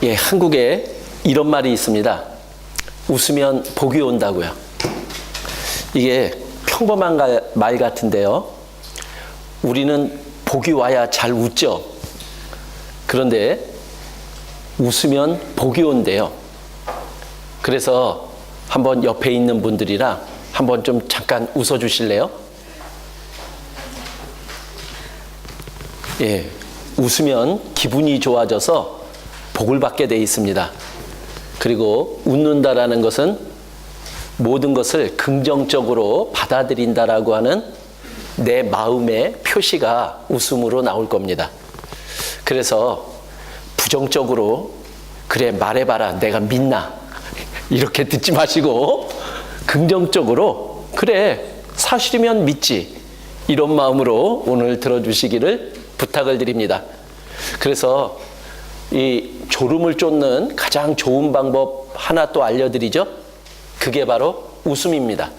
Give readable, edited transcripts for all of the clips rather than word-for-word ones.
예, 한국에 이런 말이 있습니다. 웃으면 복이 온다고요. 이게 평범한 말 같은데요. 우리는 복이 와야 잘 웃죠. 그런데 웃으면 복이 온대요. 그래서 한번 옆에 있는 분들이랑 한번 좀 잠깐 웃어 주실래요? 예, 웃으면 기분이 좋아져서 복을 받게 돼 있습니다. 그리고 웃는다라는 것은 모든 것을 긍정적으로 받아들인다라고 하는 내 마음의 표시가 웃음으로 나올 겁니다. 그래서 부정적으로 그래 말해봐라 내가 믿나 이렇게 듣지 마시고 긍정적으로 그래 사실이면 믿지 이런 마음으로 오늘 들어주시기를 부탁을 드립니다. 그래서 이 졸음을 쫓는 가장 좋은 방법 하나 또 알려드리죠. 그게 바로 웃음입니다.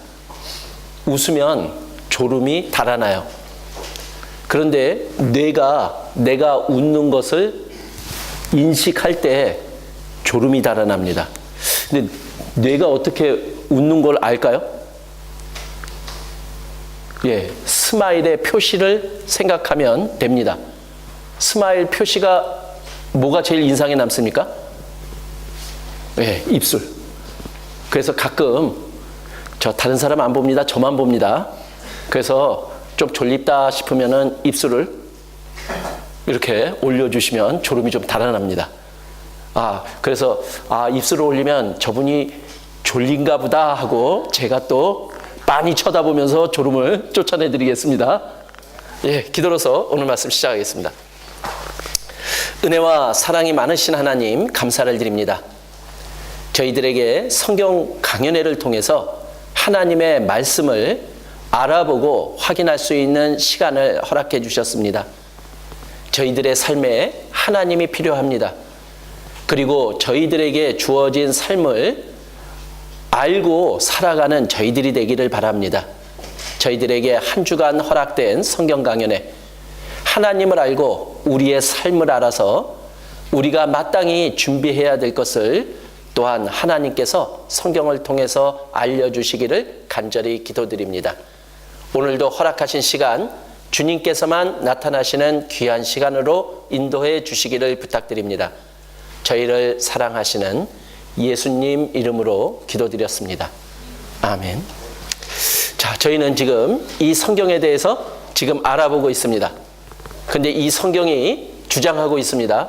웃으면 졸음이 달아나요. 그런데 내가 웃는 것을 인식할 때 졸음이 달아납니다. 근데 뇌가 어떻게 웃는 걸 알까요? 예, 스마일의 표시를 생각하면 됩니다. 스마일 표시가 뭐가 제일 인상에 남습니까? 예, 입술. 그래서 가끔 저 다른 사람 안 봅니다. 저만 봅니다. 그래서 좀 졸립다 싶으면은 입술을 이렇게 올려주시면 졸음이 좀 달아납니다. 그래서 입술을 올리면 저분이 졸린가 보다 하고 제가 또 빤히 쳐다보면서 졸음을 쫓아내 드리겠습니다. 예, 기도로서 오늘 말씀 시작하겠습니다. 은혜와 사랑이 많으신 하나님 감사를 드립니다. 저희들에게 성경 강연회를 통해서 하나님의 말씀을 알아보고 확인할 수 있는 시간을 허락해 주셨습니다. 저희들의 삶에 하나님이 필요합니다. 그리고 저희들에게 주어진 삶을 알고 살아가는 저희들이 되기를 바랍니다. 저희들에게 한 주간 허락된 성경 강연회 하나님을 알고 우리의 삶을 알아서 우리가 마땅히 준비해야 될 것을 또한 하나님께서 성경을 통해서 알려주시기를 간절히 기도드립니다. 오늘도 허락하신 시간 주님께서만 나타나시는 귀한 시간으로 인도해 주시기를 부탁드립니다. 저희를 사랑하시는 예수님 이름으로 기도드렸습니다. 아멘. 자, 저희는 지금 이 성경에 대해서 지금 알아보고 있습니다. 근데 이 성경이 주장하고 있습니다.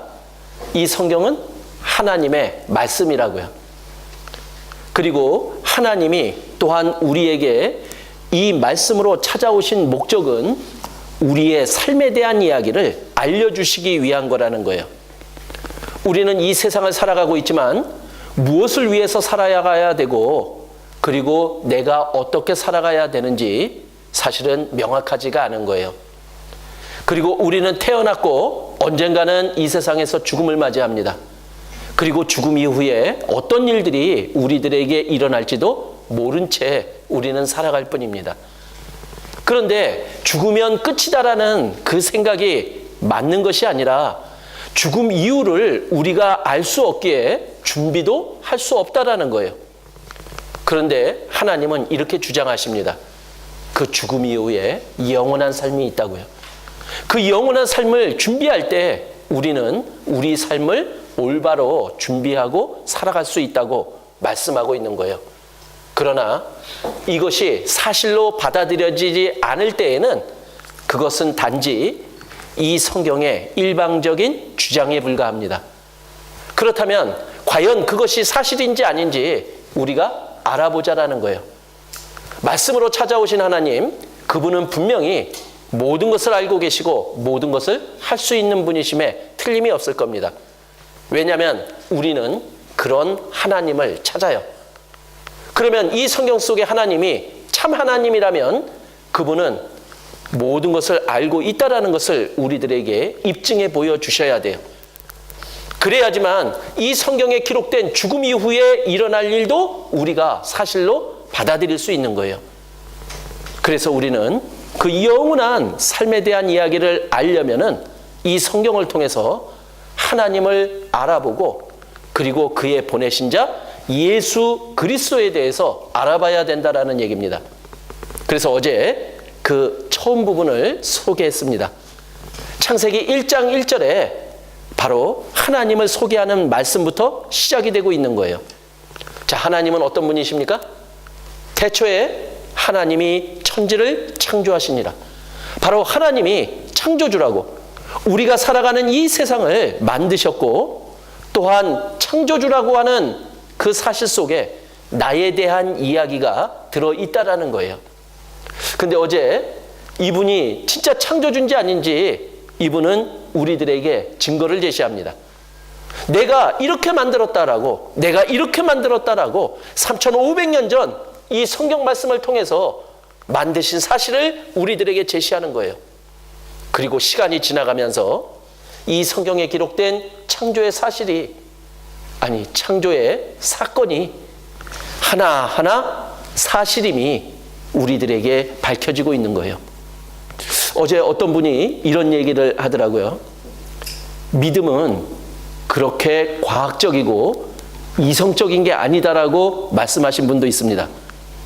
이 성경은 하나님의 말씀이라고요. 그리고 하나님이 또한 우리에게 이 말씀으로 찾아오신 목적은 우리의 삶에 대한 이야기를 알려주시기 위한 거라는 거예요. 우리는 이 세상을 살아가고 있지만 무엇을 위해서 살아가야 되고 그리고 내가 어떻게 살아가야 되는지 사실은 명확하지가 않은 거예요. 그리고 우리는 태어났고 언젠가는 이 세상에서 죽음을 맞이합니다. 그리고 죽음 이후에 어떤 일들이 우리들에게 일어날지도 모른 채 우리는 살아갈 뿐입니다. 그런데 죽으면 끝이다라는 그 생각이 맞는 것이 아니라 죽음 이유를 우리가 알 수 없기에 준비도 할 수 없다라는 거예요. 그런데 하나님은 이렇게 주장하십니다. 그 죽음 이후에 영원한 삶이 있다고요. 그 영원한 삶을 준비할 때 우리는 우리 삶을 올바로 준비하고 살아갈 수 있다고 말씀하고 있는 거예요. 그러나 이것이 사실로 받아들여지지 않을 때에는 그것은 단지 이 성경의 일방적인 주장에 불과합니다. 그렇다면 과연 그것이 사실인지 아닌지 우리가 알아보자라는 거예요. 말씀으로 찾아오신 하나님, 그분은 분명히 모든 것을 알고 계시고 모든 것을 할 수 있는 분이심에 틀림이 없을 겁니다. 왜냐하면 우리는 그런 하나님을 찾아요. 그러면 이 성경 속의 하나님이 참 하나님이라면 그분은 모든 것을 알고 있다라는 것을 우리들에게 입증해 보여주셔야 돼요. 그래야지만 이 성경에 기록된 죽음 이후에 일어날 일도 우리가 사실로 받아들일 수 있는 거예요. 그래서 우리는 그 영원한 삶에 대한 이야기를 알려면은 이 성경을 통해서 하나님을 알아보고 그리고 그의 보내신 자 예수 그리스도에 대해서 알아봐야 된다라는 얘기입니다. 그래서 어제 그 처음 부분을 소개했습니다. 창세기 1장 1절에 바로 하나님을 소개하는 말씀부터 시작이 되고 있는 거예요. 자, 하나님은 어떤 분이십니까? 태초에 하나님이 천지를 창조하시니라. 바로 하나님이 창조주라고, 우리가 살아가는 이 세상을 만드셨고, 또한 창조주라고 하는 그 사실 속에 나에 대한 이야기가 들어있다라는 거예요. 근데 어제 이분이 진짜 창조주인지 아닌지 이분은 우리들에게 증거를 제시합니다. 내가 이렇게 만들었다라고, 내가 이렇게 만들었다라고 3,500년 전 이 성경 말씀을 통해서 만드신 사실을 우리들에게 제시하는 거예요. 그리고 시간이 지나가면서 이 성경에 기록된 창조의 사실이, 아니 창조의 사건이 하나하나 사실임이 우리들에게 밝혀지고 있는 거예요. 어제 어떤 분이 이런 얘기를 하더라고요. 믿음은 그렇게 과학적이고 이성적인 게 아니다라고 말씀하신 분도 있습니다.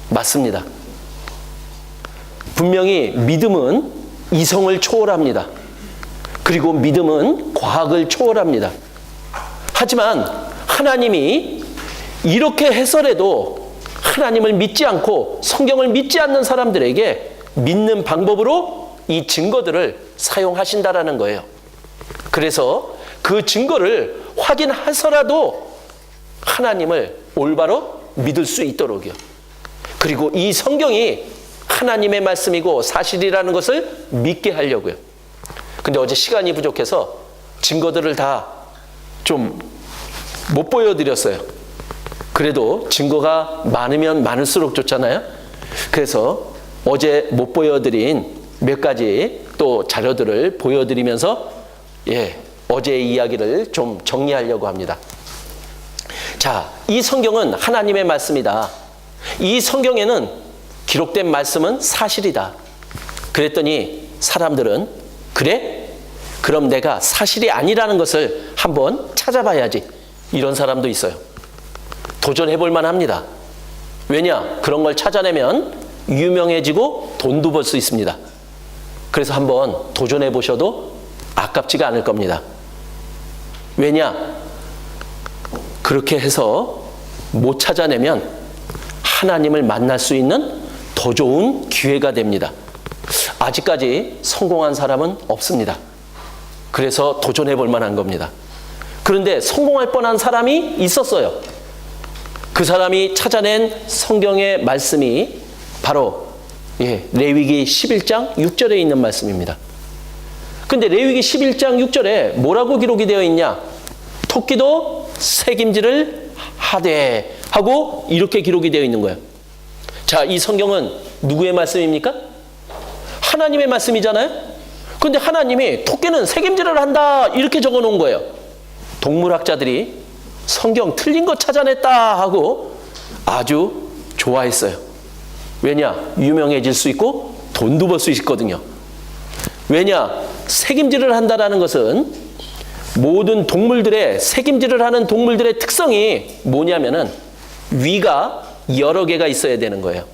맞습니다. 분명히 믿음은 이성을 초월합니다. 그리고 믿음은 과학을 초월합니다. 하지만 하나님이 이렇게 해설해도 하나님을 믿지 않고 성경을 믿지 않는 사람들에게 믿는 방법으로 이 증거들을 사용하신다라는 거예요. 그래서 그 증거를 확인해서라도 하나님을 올바로 믿을 수 있도록요. 그리고 이 성경이 하나님의 말씀이고 사실이라는 것을 믿게 하려고요. 근데 어제 시간이 부족해서 증거들을 다 좀 못 보여드렸어요. 그래도 증거가 많으면 많을수록 좋잖아요. 그래서 어제 못 보여드린 몇 가지 또 자료들을 보여드리면서 어제의 이야기를 좀 정리하려고 합니다. 자, 이 성경은 하나님의 말씀이다. 이 성경에는 기록된 말씀은 사실이다. 그랬더니 사람들은 그래? 그럼 내가 사실이 아니라는 것을 한번 찾아봐야지. 이런 사람도 있어요. 도전해볼 만합니다. 왜냐? 그런 걸 찾아내면 유명해지고 돈도 벌 수 있습니다. 그래서 한번 도전해 보셔도 아깝지가 않을 겁니다. 왜냐? 그렇게 해서 못 찾아내면 하나님을 만날 수 있는 더 좋은 기회가 됩니다. 아직까지 성공한 사람은 없습니다. 그래서 도전해 볼 만한 겁니다. 그런데 성공할 뻔한 사람이 있었어요. 그 사람이 찾아낸 성경의 말씀이 바로 레위기 11장 6절에 있는 말씀입니다. 근데 레위기 11장 6절에 뭐라고 기록이 되어 있냐? 토끼도 새김질을 하되 하고 이렇게 기록이 되어 있는 거예요. 자, 이 성경은 누구의 말씀입니까? 하나님의 말씀이잖아요. 근데 하나님이 토끼는 새김질을 한다 이렇게 적어 놓은 거예요. 동물학자들이 성경 틀린 거 찾아냈다 하고 아주 좋아했어요. 왜냐? 유명해질 수 있고 돈도 벌 수 있거든요. 왜냐? 새김질을 한다라는 것은 모든 동물들의, 새김질을 하는 동물들의 특성이 뭐냐면은 위가 여러 개가 있어야 되는 거예요.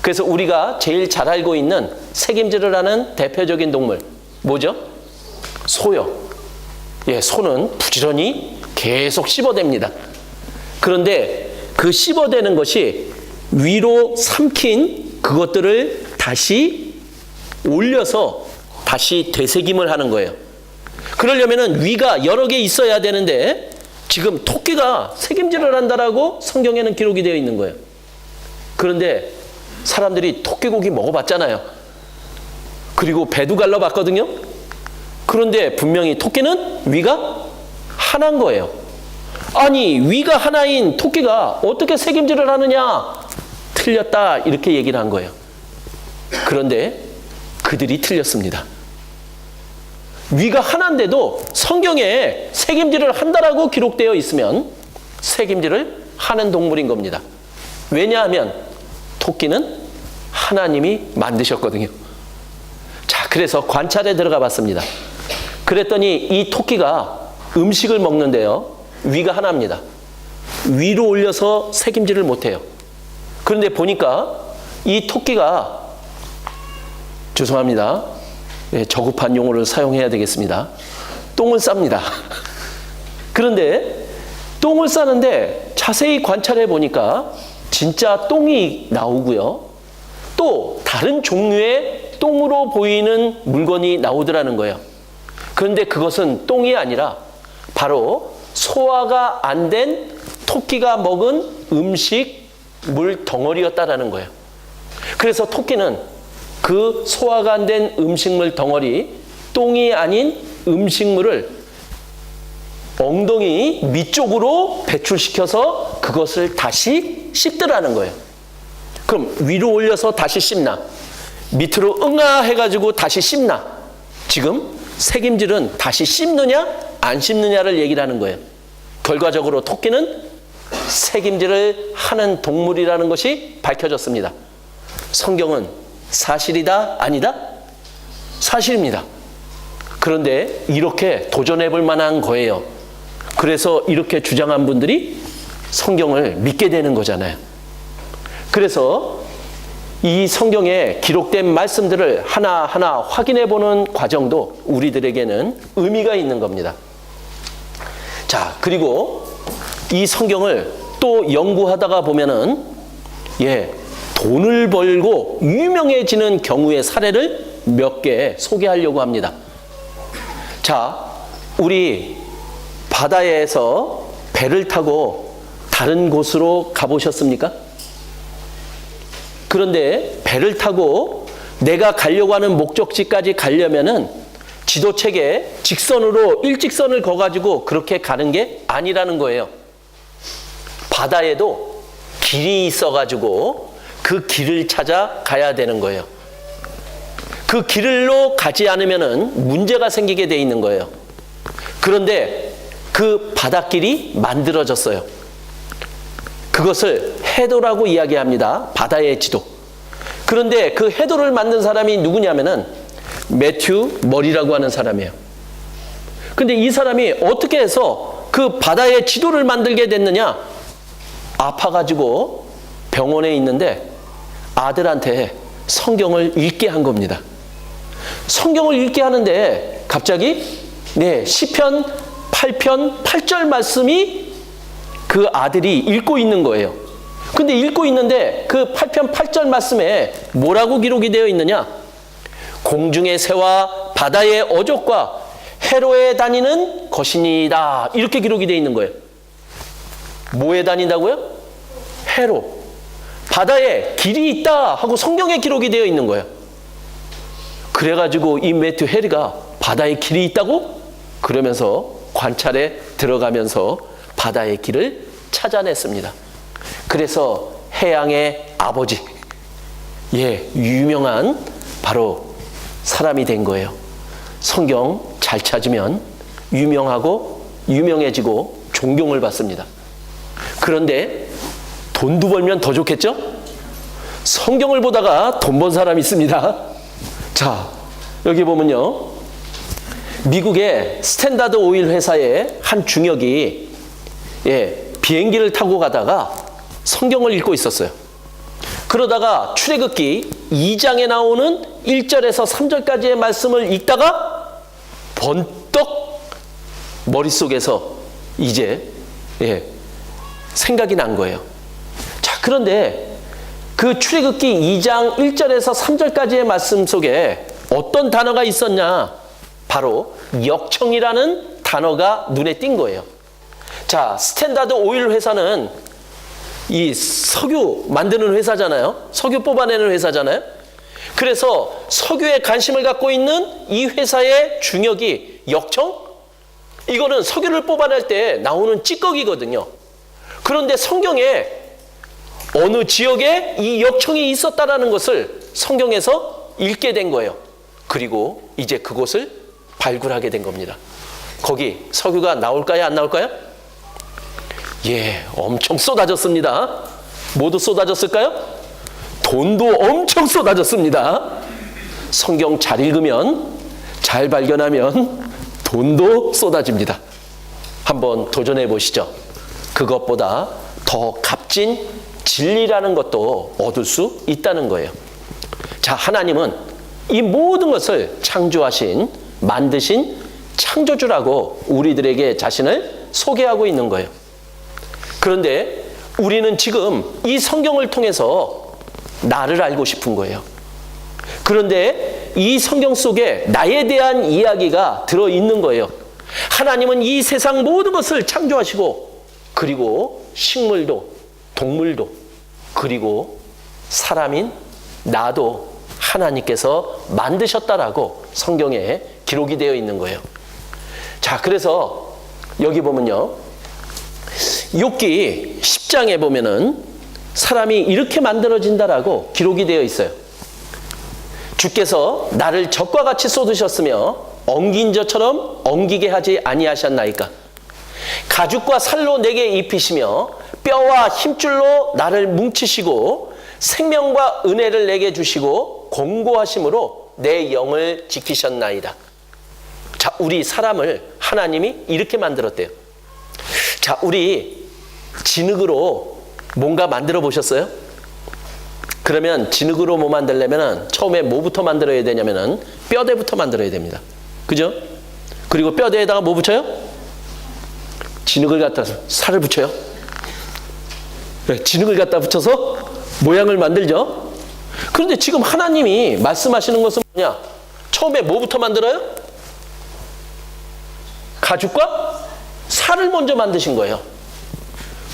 그래서 우리가 제일 잘 알고 있는 새김질을 하는 대표적인 동물 뭐죠? 소요. 소는 부지런히 계속 씹어댑니다. 그런데 그 씹어대는 것이 위로 삼킨 그것들을 다시 올려서 다시 되새김을 하는 거예요. 그러려면은 위가 여러 개 있어야 되는데 지금 토끼가 새김질을 한다라고 성경에는 기록이 되어 있는 거예요. 그런데 사람들이 토끼고기 먹어봤잖아요. 그리고 배도 갈라봤거든요. 그런데 분명히 토끼는 위가 하나인 거예요. 아니, 위가 하나인 토끼가 어떻게 새김질을 하느냐? 틀렸다 이렇게 얘기를 한 거예요. 그런데 그들이 틀렸습니다. 위가 하나인데도 성경에 새김질을 한다라고 기록되어 있으면 새김질을 하는 동물인 겁니다. 왜냐하면 토끼는 하나님이 만드셨거든요. 자, 그래서 관찰에 들어가 봤습니다. 그랬더니 이 토끼가 음식을 먹는데요. 위가 하나입니다. 위로 올려서 새김질을 못해요. 그런데 보니까 이 토끼가, 죄송합니다, 저급한 용어를 사용해야 되겠습니다, 똥을 쌉니다. 그런데 똥을 싸는데 자세히 관찰해 보니까 진짜 똥이 나오고요, 또 다른 종류의 똥으로 보이는 물건이 나오더라는 거예요. 그런데 그것은 똥이 아니라 바로 소화가 안 된 토끼가 먹은 음식물 덩어리였다라는 거예요. 그래서 토끼는 그 소화가 안 된 음식물 덩어리, 똥이 아닌 음식물을 엉덩이 밑쪽으로 배출시켜서 그것을 다시 씹더라는 거예요. 그럼 위로 올려서 다시 씹나? 밑으로 응아 해가지고 다시 씹나? 지금 새김질은 다시 씹느냐 안 씹느냐를 얘기를 하는 거예요. 결과적으로 토끼는 새김질을 하는 동물이라는 것이 밝혀졌습니다. 성경은 사실이다 아니다? 사실입니다. 그런데 이렇게 도전해 볼 만한 거예요. 그래서 이렇게 주장한 분들이 성경을 믿게 되는 거잖아요. 그래서 이 성경에 기록된 말씀들을 하나하나 확인해 보는 과정도 우리들에게는 의미가 있는 겁니다. 자, 그리고 이 성경을 또 연구하다가 보면은, 돈을 벌고 유명해지는 경우의 사례를 몇 개 소개하려고 합니다. 자, 우리 바다에서 배를 타고 다른 곳으로 가보셨습니까? 그런데 배를 타고 내가 가려고 하는 목적지까지 가려면은 지도책에 직선으로 일직선을 그어가지고 그렇게 가는 게 아니라는 거예요. 바다에도 길이 있어가지고 그 길을 찾아 가야 되는 거예요. 그 길로 가지 않으면은 문제가 생기게 돼 있는 거예요. 그런데 그 바닷길이 만들어졌어요. 그것을 해도라고 이야기합니다. 바다의 지도. 그런데 그 해도를 만든 사람이 누구냐면은 매튜 머리라고 하는 사람이에요. 근데 이 사람이 어떻게 해서 그 바다의 지도를 만들게 됐느냐? 아파가지고 병원에 있는데 아들한테 성경을 읽게 한 겁니다. 성경을 읽게 하는데 갑자기 시편 8편 8절 말씀이 그 아들이 읽고 있는 거예요. 근데 읽고 있는데 그 8편 8절 말씀에 뭐라고 기록이 되어 있느냐? 공중의 새와 바다의 어족과 해로에 다니는 것이니이다. 이렇게 기록이 되어 있는 거예요. 뭐에 다닌다고요? 해로. 바다에 길이 있다 하고 성경에 기록이 되어 있는 거예요. 그래가지고 이 매튜 해리가 바다에 길이 있다고? 그러면서 관찰에 들어가면서 바다의 길을 찾아냈습니다. 그래서 해양의 아버지, 유명한 바로 사람이 된 거예요. 성경 잘 찾으면 유명하고 유명해지고 존경을 받습니다. 그런데 돈도 벌면 더 좋겠죠? 성경을 보다가 돈 번 사람이 있습니다. 자, 여기 보면요, 미국의 스탠다드 오일 회사의 한 중역이 비행기를 타고 가다가 성경을 읽고 있었어요. 그러다가 출애굽기 2장에 나오는 1절에서 3절까지의 말씀을 읽다가 번떡 머릿속에서 이제 생각이 난 거예요. 자, 그런데 그 출애굽기 2장 1절에서 3절까지의 말씀 속에 어떤 단어가 있었냐? 바로 역청이라는 단어가 눈에 띈 거예요. 자, 스탠다드 오일 회사는 이 석유 만드는 회사잖아요. 석유 뽑아내는 회사잖아요. 그래서 석유에 관심을 갖고 있는 이 회사의 중역이 역청? 이거는 석유를 뽑아낼 때 나오는 찌꺼기거든요. 그런데 성경에 어느 지역에 이 역청이 있었다라는 것을 성경에서 읽게 된 거예요. 그리고 이제 그곳을 발굴하게 된 겁니다. 거기 석유가 나올까요? 안 나올까요? 엄청 쏟아졌습니다. 모두 쏟아졌을까요? 돈도 엄청 쏟아졌습니다. 성경 잘 읽으면, 잘 발견하면 돈도 쏟아집니다. 한번 도전해 보시죠. 그것보다 더 값진 진리라는 것도 얻을 수 있다는 거예요. 자, 하나님은 이 모든 것을 창조하신, 만드신 창조주라고 우리들에게 자신을 소개하고 있는 거예요. 그런데 우리는 지금 이 성경을 통해서 나를 알고 싶은 거예요. 그런데 이 성경 속에 나에 대한 이야기가 들어있는 거예요. 하나님은 이 세상 모든 것을 창조하시고, 그리고 식물도, 동물도, 그리고 사람인 나도 하나님께서 만드셨다라고 성경에 기록이 되어 있는 거예요. 자, 그래서 여기 보면요, 욥기 10장에 보면은 사람이 이렇게 만들어진다라고 기록이 되어 있어요. 주께서 나를 젖과 같이 쏟으셨으며 엉긴 저처럼 엉기게 하지 아니하셨나이까. 가죽과 살로 내게 입히시며 뼈와 힘줄로 나를 뭉치시고 생명과 은혜를 내게 주시고 공고하심으로 내 영을 지키셨나이다. 자, 우리 사람을 하나님이 이렇게 만들었대요. 자, 우리 진흙으로 뭔가 만들어 보셨어요? 그러면 진흙으로 뭐 만들려면 처음에 뭐부터 만들어야 되냐면은 뼈대부터 만들어야 됩니다. 그죠? 그리고 뼈대에다가 뭐 붙여요? 진흙을 갖다 살을 붙여요. 네, 진흙을 갖다 붙여서 모양을 만들죠. 그런데 지금 하나님이 말씀하시는 것은 뭐냐? 처음에 뭐부터 만들어요? 가죽과 살을 먼저 만드신 거예요.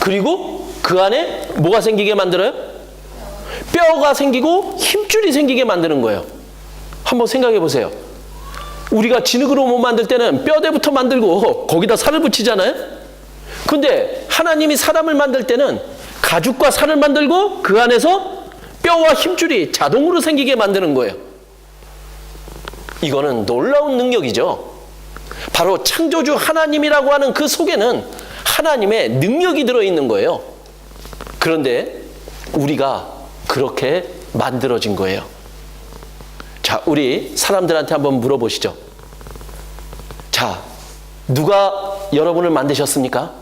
그리고 그 안에 뭐가 생기게 만들어요? 뼈가 생기고 힘줄이 생기게 만드는 거예요. 한번 생각해 보세요. 우리가 진흙으로 못 만들 때는 뼈대부터 만들고 거기다 살을 붙이잖아요. 근데 하나님이 사람을 만들 때는 가죽과 살을 만들고 그 안에서 뼈와 힘줄이 자동으로 생기게 만드는 거예요. 이거는 놀라운 능력이죠. 바로 창조주 하나님이라고 하는 그 속에는 하나님의 능력이 들어있는 거예요. 그런데 우리가 그렇게 만들어진 거예요. 자, 우리 사람들한테 한번 물어보시죠. 자, 누가 여러분을 만드셨습니까?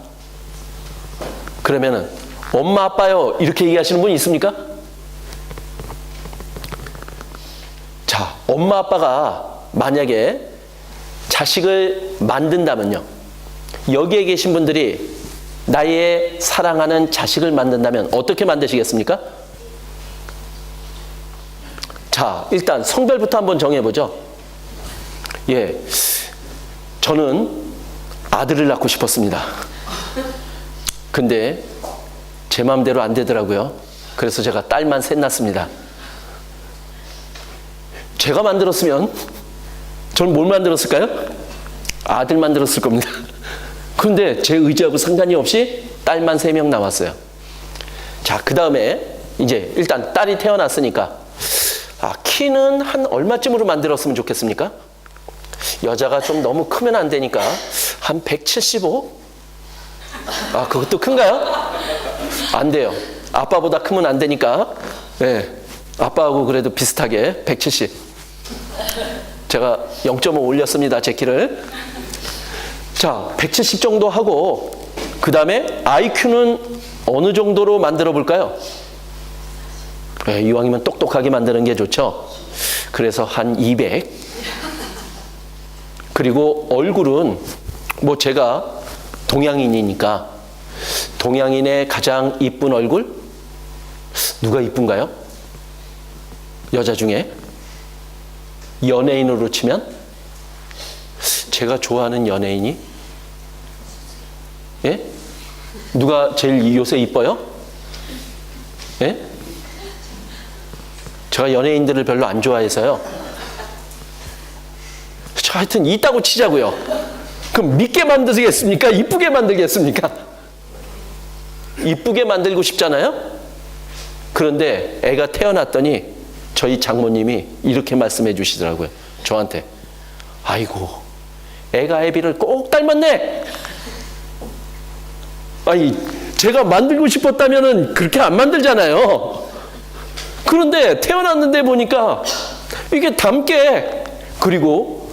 그러면은 엄마 아빠요 이렇게 얘기하시는 분이 있습니까? 자, 엄마 아빠가 만약에 자식을 만든다면요, 여기에 계신 분들이 나의 사랑하는 자식을 만든다면 어떻게 만드시겠습니까? 자, 일단 성별부터 한번 정해보죠. 예, 저는 아들을 낳고 싶었습니다. 근데 제 마음대로 안 되더라고요. 그래서 제가 딸만 셋 낳습니다. 제가 만들었으면 저는 뭘 만들었을까요? 아들 만들었을 겁니다. 그런데 제 의지하고 상관이 없이 딸만 3명 나왔어요. 자, 그 다음에 이제 일단 딸이 태어났으니까 키는 한 얼마쯤으로 만들었으면 좋겠습니까? 여자가 좀 너무 크면 안 되니까 한 175? 그것도 큰가요? 안 돼요. 아빠보다 크면 안 되니까, 네, 아빠하고 그래도 비슷하게 170. 제가 0.5 올렸습니다, 제 키를. 자, 170 정도 하고, 그 다음에 IQ는 어느 정도로 만들어 볼까요? 네, 이왕이면 똑똑하게 만드는 게 좋죠. 그래서 한 200. 그리고 얼굴은 뭐 제가 동양인이니까 동양인의 가장 이쁜 얼굴? 누가 이쁜가요? 여자 중에? 연예인으로 치면? 제가 좋아하는 연예인이? 예? 누가 제일 요새 이뻐요? 예? 제가 연예인들을 별로 안 좋아해서요. 하여튼 있다고 치자고요. 그럼 믿게 만드시겠습니까? 이쁘게 만들겠습니까? 이쁘게 만들고 싶잖아요? 그런데 애가 태어났더니 저희 장모님이 이렇게 말씀해 주시더라고요. 저한테. 아이고, 애가 애비를 꼭 닮았네. 아니, 제가 만들고 싶었다면은 그렇게 안 만들잖아요. 그런데 태어났는데 보니까 이게 닮게, 그리고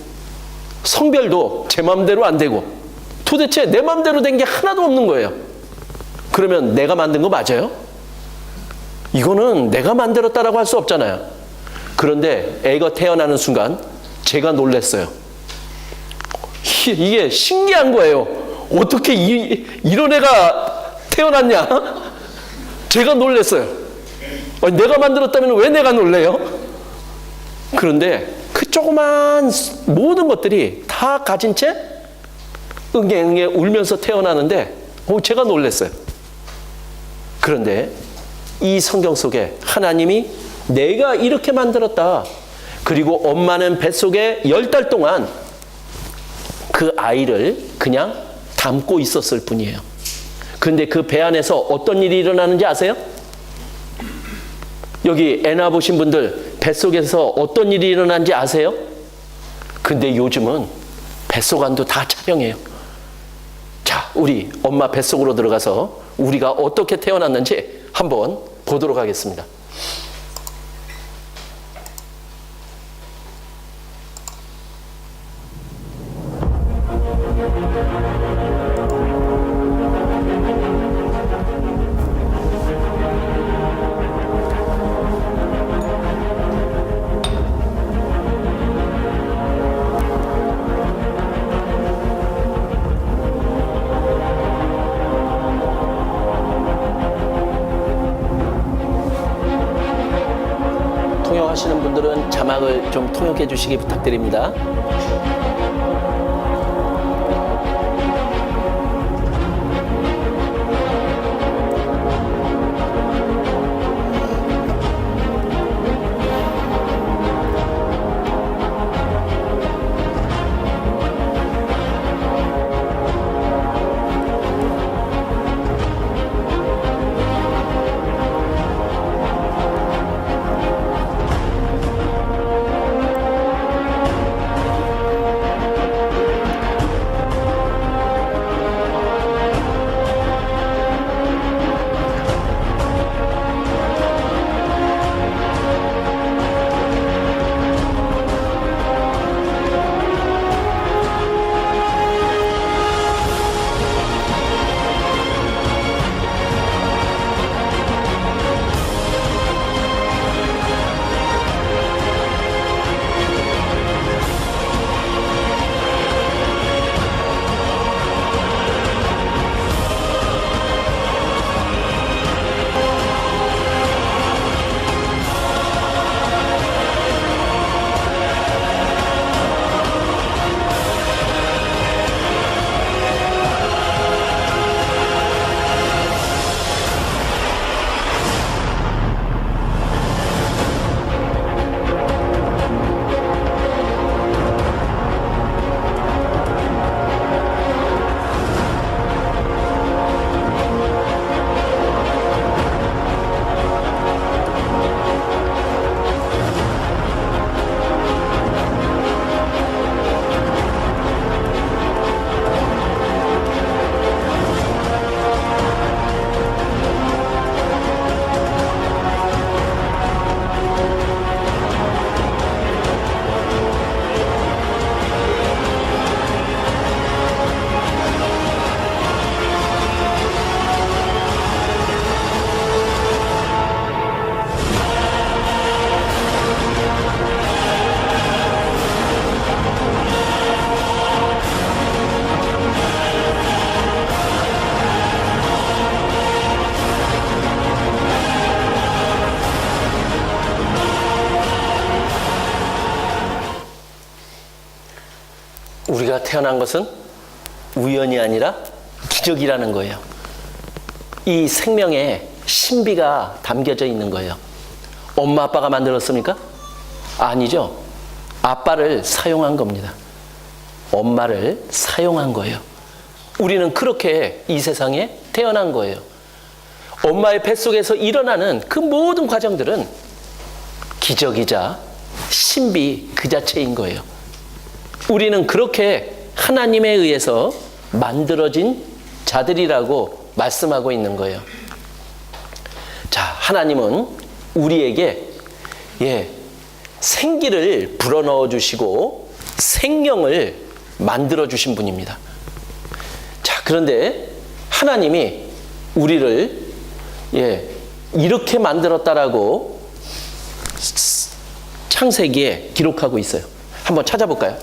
성별도 제 마음대로 안 되고 도대체 내 마음대로 된 게 하나도 없는 거예요. 그러면 내가 만든 거 맞아요? 이거는 내가 만들었다라고 할 수 없잖아요. 그런데 애가 태어나는 순간 제가 놀랐어요. 이게 신기한 거예요. 어떻게 이런 애가 태어났냐? 제가 놀랐어요. 내가 만들었다면 왜 내가 놀래요? 그런데 그 조그만 모든 것들이 다 가진 채 응애응애 울면서 태어나는데 제가 놀랐어요. 그런데 이 성경 속에 하나님이 내가 이렇게 만들었다. 그리고 엄마는 뱃속에 10달 동안 그 아이를 그냥 담고 있었을 뿐이에요. 그런데 그 배 안에서 어떤 일이 일어나는지 아세요? 여기 애 낳아보신 분들 뱃속에서 어떤 일이 일어나는지 아세요? 근데 요즘은 뱃속 안도 다 촬영해요. 자, 우리 엄마 뱃속으로 들어가서 우리가 어떻게 태어났는지 한번 보도록 하겠습니다. 통역하시는 분들은 자막을 좀 통역해 주시기 부탁드립니다. 우리가 태어난 것은 우연이 아니라 기적이라는 거예요. 이 생명에 신비가 담겨져 있는 거예요. 엄마 아빠가 만들었습니까? 아니죠. 아빠를 사용한 겁니다. 엄마를 사용한 거예요. 우리는 그렇게 이 세상에 태어난 거예요. 엄마의 뱃속에서 일어나는 그 모든 과정들은 기적이자 신비 그 자체인 거예요. 우리는 그렇게 하나님에 의해서 만들어진 자들이라고 말씀하고 있는 거예요. 자, 하나님은 우리에게 생기를 불어넣어 주시고 생명을 만들어 주신 분입니다. 그런데 하나님이 우리를 이렇게 만들었다라고 창세기에 기록하고 있어요. 한번 찾아볼까요?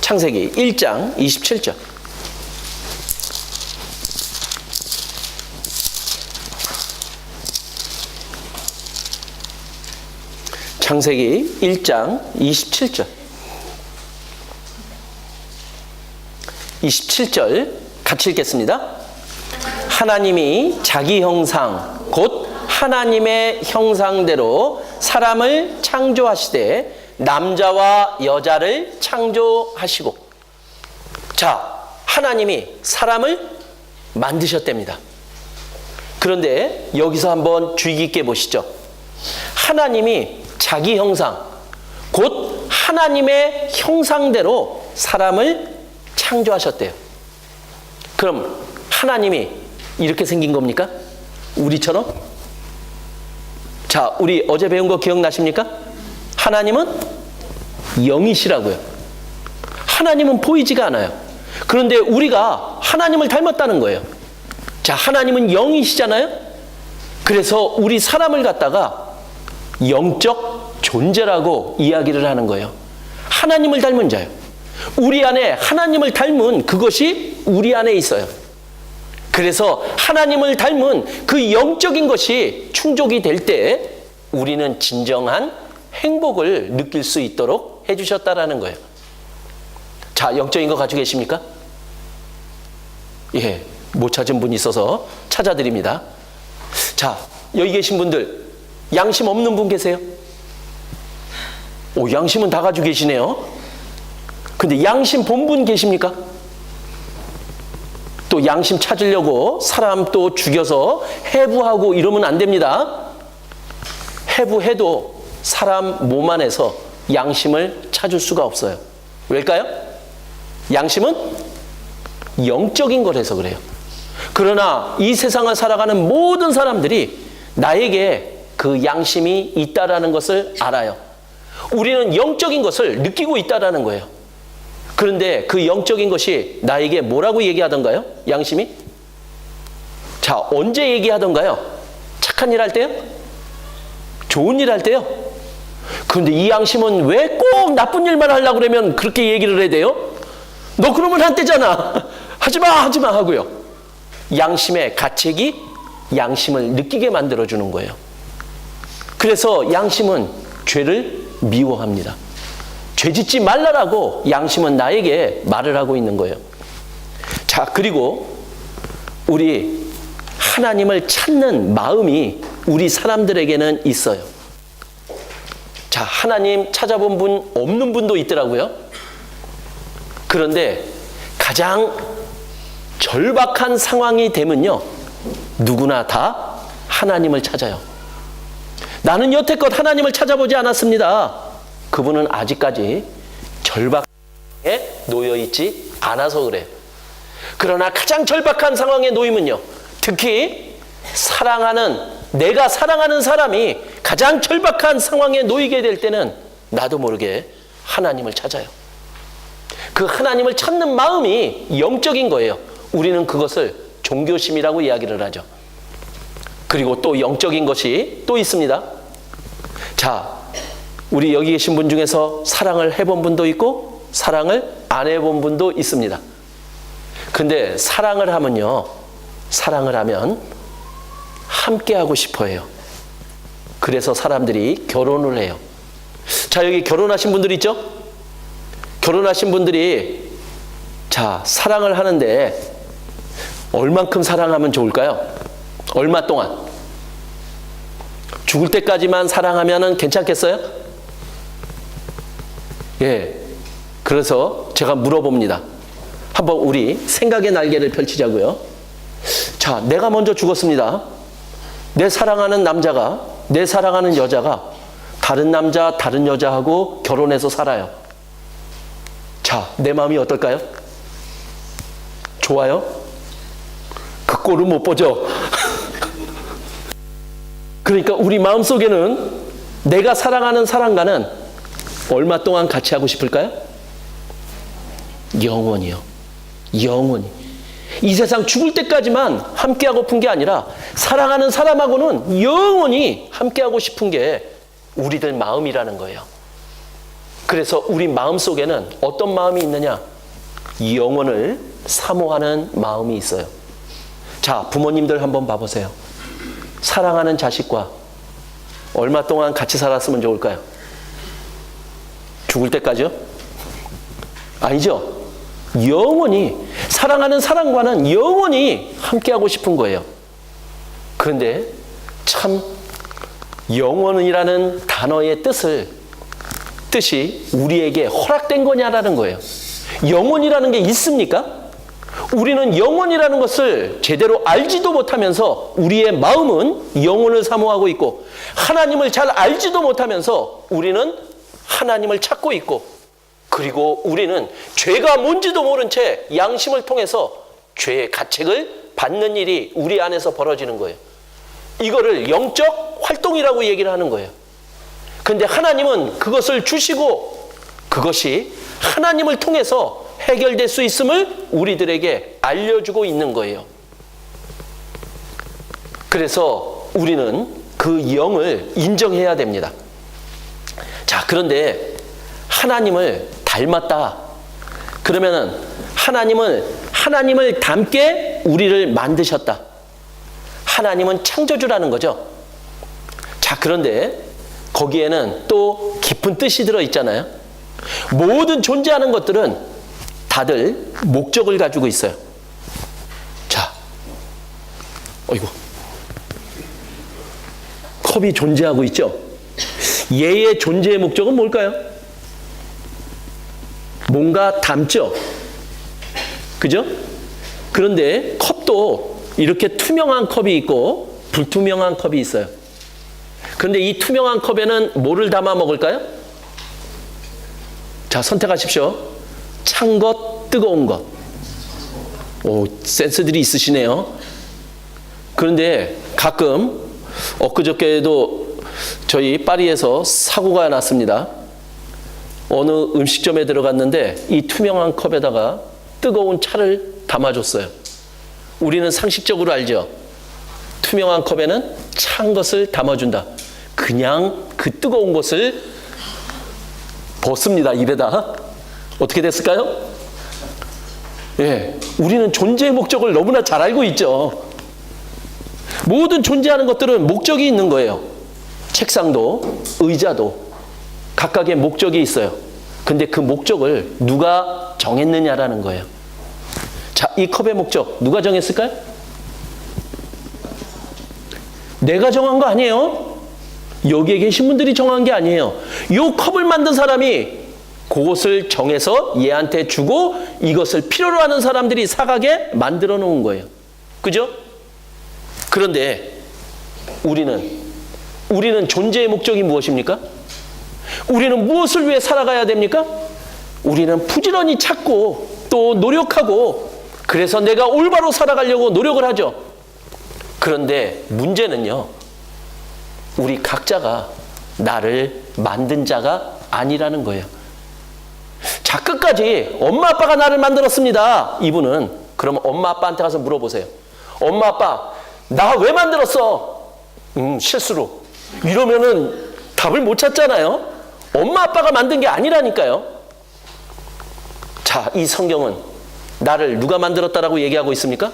창세기 1장 27절. 창세기 1장 27절. 27절 같이 읽겠습니다. 하나님이 자기 형상 곧 하나님의 형상대로 사람을 창조하시되 남자와 여자를 창조하시고. 자, 하나님이 사람을 만드셨답니다. 그런데 여기서 한번 주의 깊게 보시죠. 하나님이 자기 형상 곧 하나님의 형상대로 사람을 창조하셨대요. 그럼 하나님이 이렇게 생긴 겁니까? 우리처럼? 자, 우리 어제 배운 거 기억나십니까? 하나님은 영이시라고요. 하나님은 보이지가 않아요. 그런데 우리가 하나님을 닮았다는 거예요. 자, 하나님은 영이시잖아요. 그래서 우리 사람을 갖다가 영적 존재라고 이야기를 하는 거예요. 하나님을 닮은 자요. 우리 안에 하나님을 닮은 그것이 우리 안에 있어요. 그래서 하나님을 닮은 그 영적인 것이 충족이 될 때 우리는 진정한 행복을 느낄 수 있도록 해주셨다라는 거예요. 자, 영적인 거 가지고 계십니까? 예, 못 찾은 분이 있어서 찾아드립니다. 자, 여기 계신 분들 양심 없는 분 계세요? 오, 양심은 다 가지고 계시네요. 근데 양심 본 분 계십니까? 또 양심 찾으려고 사람 또 죽여서 해부하고 이러면 안 됩니다. 해부해도 사람 몸 안에서 양심을 찾을 수가 없어요. 왜일까요? 양심은 영적인 거라서 그래요. 그러나 이 세상을 살아가는 모든 사람들이 나에게 그 양심이 있다라는 것을 알아요. 우리는 영적인 것을 느끼고 있다라는 거예요. 그런데 그 영적인 것이 나에게 뭐라고 얘기하던가요? 양심이? 자, 언제 얘기하던가요? 착한 일 할 때요? 좋은 일 할 때요? 그런데 이 양심은 왜 꼭 나쁜 일만 하려고 그러면 그렇게 얘기를 해야 돼요? 너 그러면 안 되잖아. 하지마 하지마 하고요. 양심의 가책이 양심을 느끼게 만들어주는 거예요. 그래서 양심은 죄를 미워합니다. 죄 짓지 말라라고 양심은 나에게 말을 하고 있는 거예요. 자, 그리고 우리 하나님을 찾는 마음이 우리 사람들에게는 있어요. 자, 하나님 찾아본 분 없는 분도 있더라고요. 그런데 가장 절박한 상황이 되면요, 누구나 다 하나님을 찾아요. 나는 여태껏 하나님을 찾아보지 않았습니다. 그분은 아직까지 절박에 놓여있지 않아서 그래요. 그러나 가장 절박한 상황에 놓이면요, 특히 내가 사랑하는 사람이 가장 절박한 상황에 놓이게 될 때는 나도 모르게 하나님을 찾아요. 그 하나님을 찾는 마음이 영적인 거예요. 우리는 그것을 종교심이라고 이야기를 하죠. 그리고 또 영적인 것이 또 있습니다. 자, 우리 여기 계신 분 중에서 사랑을 해본 분도 있고 사랑을 안 해본 분도 있습니다. 근데 사랑을 하면 함께 하고 싶어 해요. 그래서 사람들이 결혼을 해요. 자, 여기 결혼하신 분들 있죠? 결혼하신 분들이 자, 사랑을 하는데 얼만큼 사랑하면 좋을까요? 얼마 동안? 죽을 때까지만 사랑하면 괜찮겠어요? 예. 그래서 제가 물어봅니다. 한번 우리 생각의 날개를 펼치자고요. 자, 내가 먼저 죽었습니다. 내 사랑하는 남자가, 내 사랑하는 여자가 다른 남자, 다른 여자하고 결혼해서 살아요. 자, 내 마음이 어떨까요? 좋아요? 그 꼴을 못 보죠? 그러니까 우리 마음속에는 내가 사랑하는 사람과는 얼마 동안 같이 하고 싶을까요? 영원히요. 영원히. 이 세상 죽을 때까지만 함께하고픈 게 아니라 사랑하는 사람하고는 영원히 함께하고 싶은 게 우리들 마음이라는 거예요. 그래서 우리 마음 속에는 어떤 마음이 있느냐? 영원을 사모하는 마음이 있어요. 자, 부모님들 한번 봐보세요. 사랑하는 자식과 얼마 동안 같이 살았으면 좋을까요? 죽을 때까지요? 아니죠. 영원히 사랑하는 사람과는 영원히 함께하고 싶은 거예요. 그런데 참 영원이라는 단어의 뜻이 우리에게 허락된 거냐라는 거예요. 영원이라는 게 있습니까? 우리는 영원이라는 것을 제대로 알지도 못하면서 우리의 마음은 영원을 사모하고 있고, 하나님을 잘 알지도 못하면서 우리는 하나님을 찾고 있고, 그리고 우리는 죄가 뭔지도 모른 채 양심을 통해서 죄의 가책을 받는 일이 우리 안에서 벌어지는 거예요. 이거를 영적 활동이라고 얘기를 하는 거예요. 그런데 하나님은 그것을 주시고 그것이 하나님을 통해서 해결될 수 있음을 우리들에게 알려주고 있는 거예요. 그래서 우리는 그 영을 인정해야 됩니다. 자, 그런데 하나님을 닮았다. 그러면은 하나님을 닮게 우리를 만드셨다. 하나님은 창조주라는 거죠. 자, 그런데 거기에는 또 깊은 뜻이 들어있잖아요. 모든 존재하는 것들은 다들 목적을 가지고 있어요. 자, 어이구, 컵이 존재하고 있죠. 얘의 존재의 목적은 뭘까요? 뭔가 담죠. 그죠? 그런데 컵도 이렇게 투명한 컵이 있고 불투명한 컵이 있어요. 그런데 이 투명한 컵에는 뭐를 담아 먹을까요? 자, 선택하십시오. 찬 것, 뜨거운 것. 오, 센스들이 있으시네요. 그런데 가끔 엊그저께도 저희 파리에서 사고가 났습니다. 어느 음식점에 들어갔는데 이 투명한 컵에다가 뜨거운 차를 담아줬어요. 우리는 상식적으로 알죠. 투명한 컵에는 찬 것을 담아준다. 그냥 그 뜨거운 것을 붓습니다, 입에다. 어떻게 됐을까요? 예, 우리는 존재의 목적을 너무나 잘 알고 있죠. 모든 존재하는 것들은 목적이 있는 거예요. 책상도, 의자도 각각의 목적이 있어요. 근데 그 목적을 누가 정했느냐라는 거예요. 자, 이 컵의 목적 누가 정했을까요? 내가 정한 거 아니에요. 여기에 계신 분들이 정한 게 아니에요. 이 컵을 만든 사람이 그것을 정해서 얘한테 주고 이것을 필요로 하는 사람들이 사가게 만들어 놓은 거예요. 그죠? 그런데 우리는 존재의 목적이 무엇입니까? 우리는 무엇을 위해 살아가야 됩니까? 우리는 부지런히 찾고 또 노력하고, 그래서 내가 올바로 살아가려고 노력을 하죠. 그런데 문제는요, 우리 각자가 나를 만든 자가 아니라는 거예요. 자, 끝까지 엄마 아빠가 나를 만들었습니다. 이분은 그러면 엄마 아빠한테 가서 물어보세요. 엄마 아빠, 나 왜 만들었어? 실수로. 이러면은 답을 못 찾잖아요. 엄마 아빠가 만든 게 아니라니까요. 자, 이 성경은 나를 누가 만들었다라고 얘기하고 있습니까?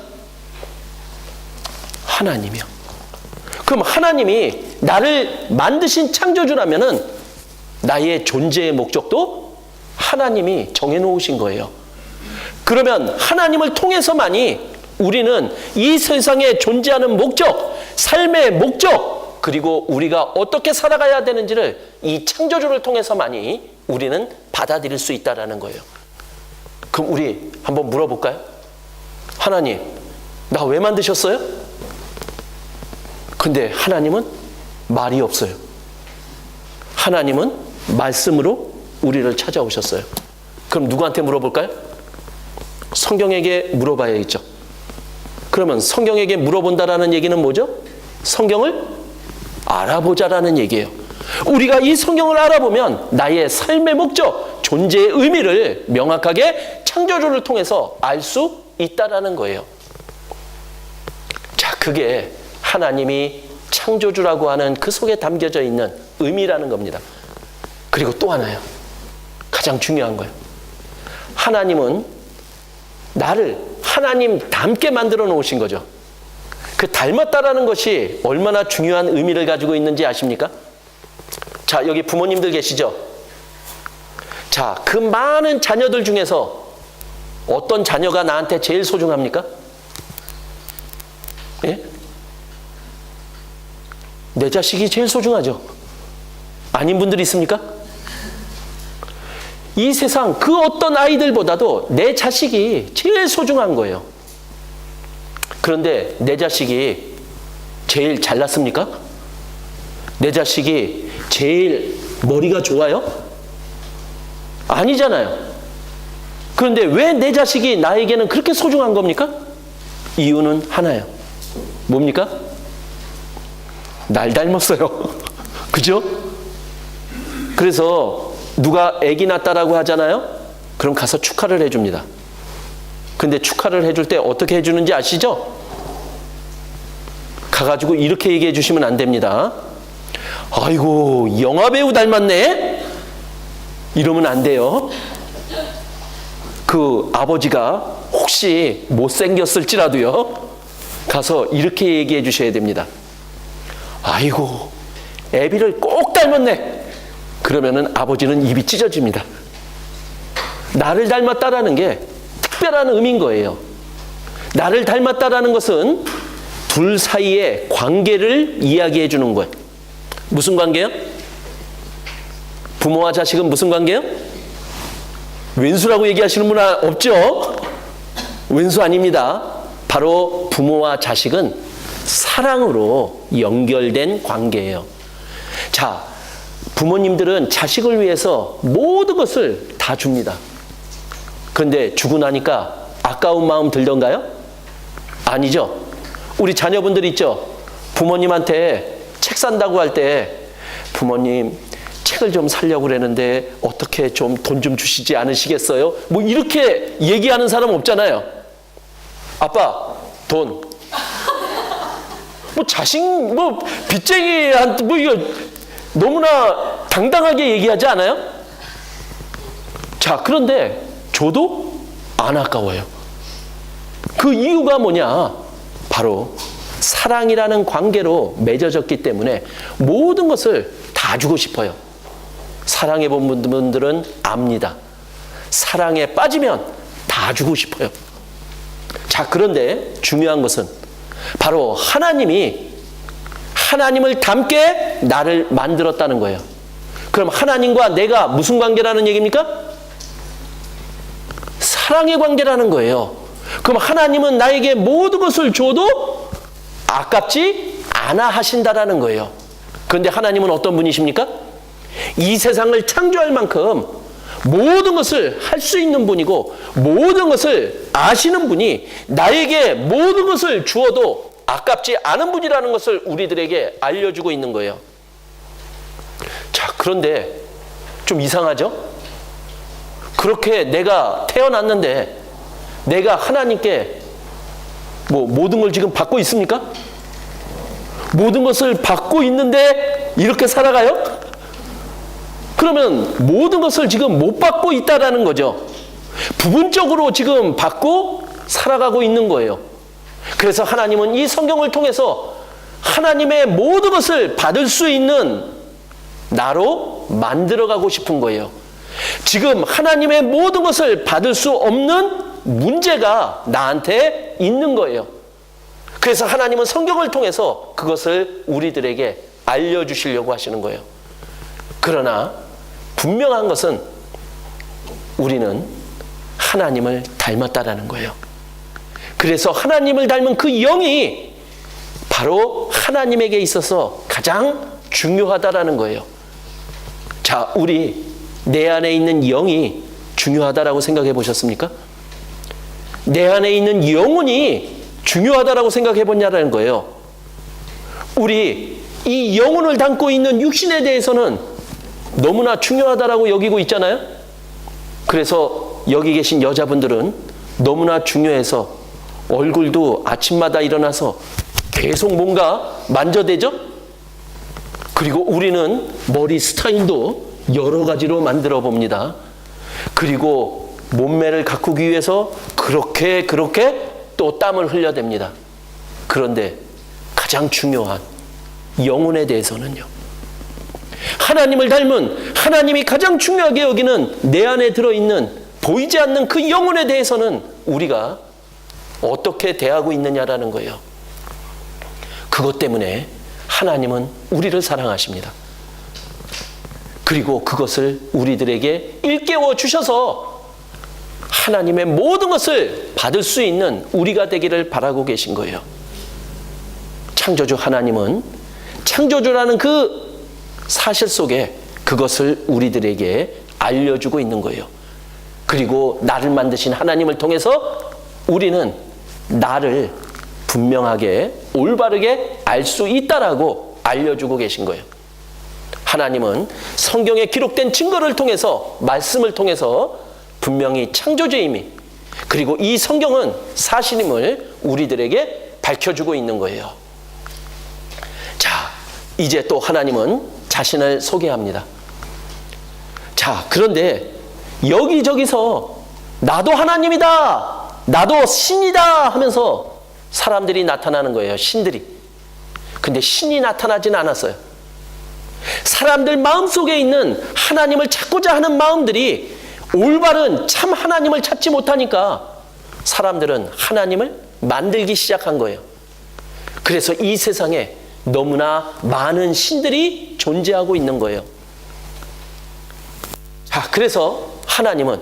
하나님이요. 그럼 하나님이 나를 만드신 창조주라면은 나의 존재의 목적도 하나님이 정해놓으신 거예요. 그러면 하나님을 통해서만이 우리는 이 세상에 존재하는 목적, 삶의 목적, 그리고 우리가 어떻게 살아가야 되는지를 이 창조주를 통해서만이 우리는 받아들일 수 있다는 거예요. 그럼 우리 한번 물어볼까요? 하나님, 나 왜 만드셨어요? 근데 하나님은 말이 없어요. 하나님은 말씀으로 우리를 찾아오셨어요. 그럼 누구한테 물어볼까요? 성경에게 물어봐야겠죠. 그러면 성경에게 물어본다라는 얘기는 뭐죠? 성경을 알아보자라는 얘기예요. 우리가 이 성경을 알아보면 나의 삶의 목적, 존재의 의미를 명확하게 창조주를 통해서 알 수 있다라는 거예요. 그게 하나님이 창조주라고 하는 그 속에 담겨져 있는 의미라는 겁니다. 그리고 또 하나요. 가장 중요한 거예요. 하나님은 나를 하나님 닮게 만들어 놓으신 거죠. 그 닮았다라는 것이 얼마나 중요한 의미를 가지고 있는지 아십니까? 자, 여기 부모님들 계시죠? 자, 그 많은 자녀들 중에서 어떤 자녀가 나한테 제일 소중합니까? 예? 내 자식이 제일 소중하죠. 아닌 분들이 있습니까? 이 세상 그 어떤 아이들보다도 내 자식이 제일 소중한 거예요. 그런데 내 자식이 제일 잘났습니까? 내 자식이 제일 머리가 좋아요? 아니잖아요. 그런데 왜 내 자식이 나에게는 그렇게 소중한 겁니까? 이유는 하나예요. 뭡니까? 날 닮았어요. 그죠? 그래서 누가 아기 낳았다라고 하잖아요? 그럼 가서 축하를 해줍니다. 근데 축하를 해줄 때 어떻게 해주는지 아시죠? 가가지고 이렇게 얘기해 주시면 안 됩니다. 아이고, 영화배우 닮았네? 이러면 안 돼요. 그 아버지가 혹시 못생겼을지라도요, 가서 이렇게 얘기해 주셔야 됩니다. 아이고, 애비를 꼭 닮았네. 그러면은 아버지는 입이 찢어집니다. 나를 닮았다라는 게 특별한 의미인 거예요. 나를 닮았다라는 것은 둘 사이의 관계를 이야기해 주는 거예요. 무슨 관계요? 부모와 자식은 무슨 관계요? 왼수라고 얘기하시는 분 없죠? 왼수 아닙니다. 바로 부모와 자식은 사랑으로 연결된 관계예요. 자, 부모님들은 자식을 위해서 모든 것을 다 줍니다. 그런데 주고 나니까 아까운 마음 들던가요? 아니죠. 우리 자녀분들 있죠? 부모님한테 책 산다고 할 때 부모님 책을 좀 사려고 그러는데 어떻게 좀 돈 좀 주시지 않으시겠어요? 뭐 이렇게 얘기하는 사람 없잖아요. 아빠, 돈. 뭐 자식, 뭐 빚쟁이한테 뭐 이거 너무나 당당하게 얘기하지 않아요? 자, 그런데 줘도 안 아까워요. 그 이유가 뭐냐? 바로 사랑이라는 관계로 맺어졌기 때문에 모든 것을 다 주고 싶어요. 사랑해 본 분들은 압니다. 사랑에 빠지면 다 주고 싶어요. 자, 그런데 중요한 것은 바로 하나님을 닮게 나를 만들었다는 거예요. 그럼 하나님과 내가 무슨 관계라는 얘기입니까? 사랑의 관계라는 거예요. 그럼 하나님은 나에게 모든 것을 줘도 아깝지 않아 하신다라는 거예요. 그런데 하나님은 어떤 분이십니까? 이 세상을 창조할 만큼 모든 것을 할 수 있는 분이고 모든 것을 아시는 분이 나에게 모든 것을 주어도 아깝지 않은 분이라는 것을 우리들에게 알려주고 있는 거예요. 자, 그런데 좀 이상하죠? 그렇게 내가 태어났는데 내가 하나님께 뭐 모든 걸 지금 받고 있습니까? 모든 것을 받고 있는데 이렇게 살아가요? 그러면 모든 것을 지금 못 받고 있다라는 거죠. 부분적으로 지금 받고 살아가고 있는 거예요. 그래서 하나님은 이 성경을 통해서 하나님의 모든 것을 받을 수 있는 나로 만들어가고 싶은 거예요. 지금 하나님의 모든 것을 받을 수 없는 문제가 나한테 있는 거예요. 그래서 하나님은 성경을 통해서 그것을 우리들에게 알려주시려고 하시는 거예요. 그러나 분명한 것은 우리는 하나님을 닮았다라는 거예요. 그래서 하나님을 닮은 그 영이 바로 하나님에게 있어서 가장 중요하다라는 거예요. 자, 우리 내 안에 있는 영이 중요하다라고 생각해 보셨습니까? 내 안에 있는 영혼이 중요하다라고 생각해 보냐라는 거예요. 우리 이 영혼을 담고 있는 육신에 대해서는 너무나 중요하다라고 여기고 있잖아요. 그래서 여기 계신 여자분들은 너무나 중요해서 얼굴도 아침마다 일어나서 계속 뭔가 만져대죠? 그리고 우리는 머리 스타일도 여러 가지로 만들어 봅니다. 그리고 몸매를 가꾸기 위해서 그렇게 또 땀을 흘려댑니다. 그런데 가장 중요한 영혼에 대해서는요. 하나님을 닮은, 하나님이 가장 중요하게 여기는 내 안에 들어있는 보이지 않는 그 영혼에 대해서는 우리가 어떻게 대하고 있느냐라는 거예요. 그것 때문에 하나님은 우리를 사랑하십니다. 그리고 그것을 우리들에게 일깨워 주셔서 하나님의 모든 것을 받을 수 있는 우리가 되기를 바라고 계신 거예요. 창조주 하나님은 창조주라는 그 사실 속에 그것을 우리들에게 알려주고 있는 거예요. 그리고 나를 만드신 하나님을 통해서 우리는 나를 분명하게 올바르게 알 수 있다라고 알려주고 계신 거예요. 하나님은 성경에 기록된 증거를 통해서, 말씀을 통해서 분명히 창조주임이, 그리고 이 성경은 사실임을 우리들에게 밝혀주고 있는 거예요. 자, 이제 또 하나님은 자신을 소개합니다. 자, 그런데 여기저기서 나도 하나님이다, 나도 신이다 하면서 사람들이 나타나는 거예요. 신들이. 근데 신이 나타나진 않았어요. 사람들 마음속에 있는 하나님을 찾고자 하는 마음들이 올바른 참 하나님을 찾지 못하니까 사람들은 하나님을 만들기 시작한 거예요. 그래서 이 세상에 너무나 많은 신들이 존재하고 있는 거예요. 자, 그래서 하나님은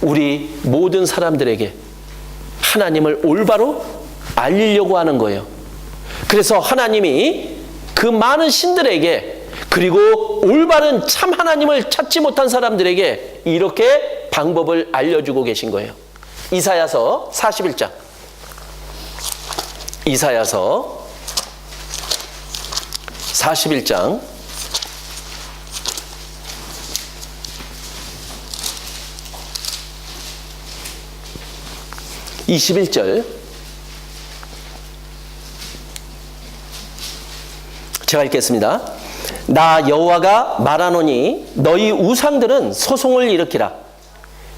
우리 모든 사람들에게 하나님을 올바로 알리려고 하는 거예요. 그래서 하나님이 그 많은 신들에게, 그리고 올바른 참 하나님을 찾지 못한 사람들에게 이렇게 방법을 알려주고 계신 거예요. 이사야서 41장. 이사야서 41장 21절. 제가 읽겠습니다. 나 여호와가 말하노니 너희 우상들은 소송을 일으키라.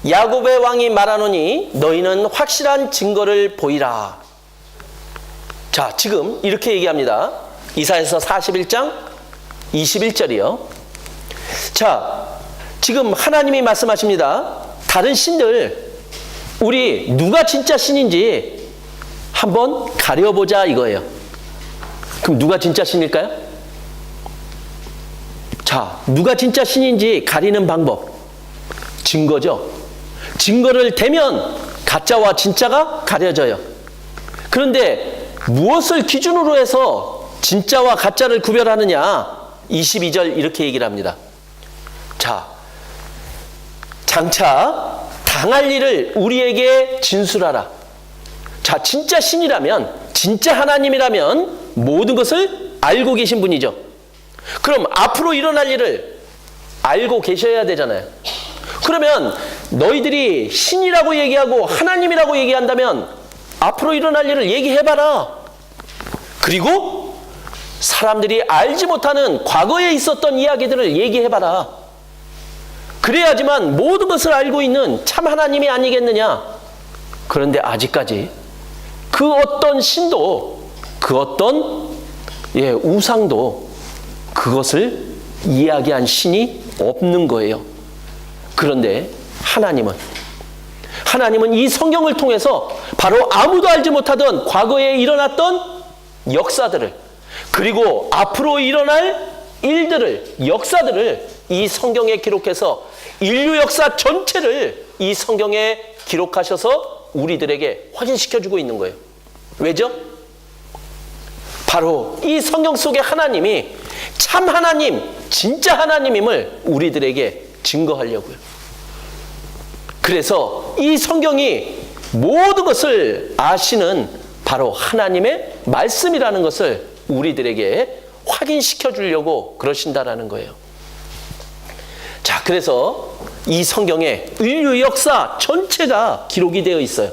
야곱의 왕이 말하노니 너희는 확실한 증거를 보이라. 자, 지금 이렇게 얘기합니다. 이사야서 41장 21절이요. 자, 지금 하나님이 말씀하십니다. 다른 신들, 우리 누가 진짜 신인지 한번 가려보자 이거예요. 그럼 누가 진짜 신일까요? 자, 누가 진짜 신인지 가리는 방법, 증거죠. 증거를 대면 가짜와 진짜가 가려져요. 그런데 무엇을 기준으로 해서 진짜와 가짜를 구별하느냐? 22절 이렇게 얘기를 합니다. 자, 장차 당할 일을 우리에게 진술하라. 자, 진짜 신이라면, 진짜 하나님이라면 모든 것을 알고 계신 분이죠. 그럼 앞으로 일어날 일을 알고 계셔야 되잖아요. 그러면 너희들이 신이라고 얘기하고 하나님이라고 얘기한다면 앞으로 일어날 일을 얘기해봐라. 그리고 사람들이 알지 못하는 과거에 있었던 이야기들을 얘기해봐라. 그래야지만 모든 것을 알고 있는 참 하나님이 아니겠느냐. 그런데 아직까지 그 어떤 신도, 그 어떤 우상도 그것을 이야기한 신이 없는 거예요. 그런데 하나님은 이 성경을 통해서 바로 아무도 알지 못하던 과거에 일어났던 역사들을, 그리고 앞으로 일어날 일들을, 역사들을 이 성경에 기록해서 인류 역사 전체를 이 성경에 기록하셔서 우리들에게 확인시켜주고 있는 거예요. 왜죠? 바로 이 성경 속의 하나님이 참 하나님, 진짜 하나님임을 우리들에게 증거하려고요. 그래서 이 성경이 모든 것을 아시는 바로 하나님의 말씀이라는 것을 우리들에게 확인시켜 주려고 그러신다라는 거예요. 자, 그래서 이 성경에 인류 역사 전체가 기록이 되어 있어요.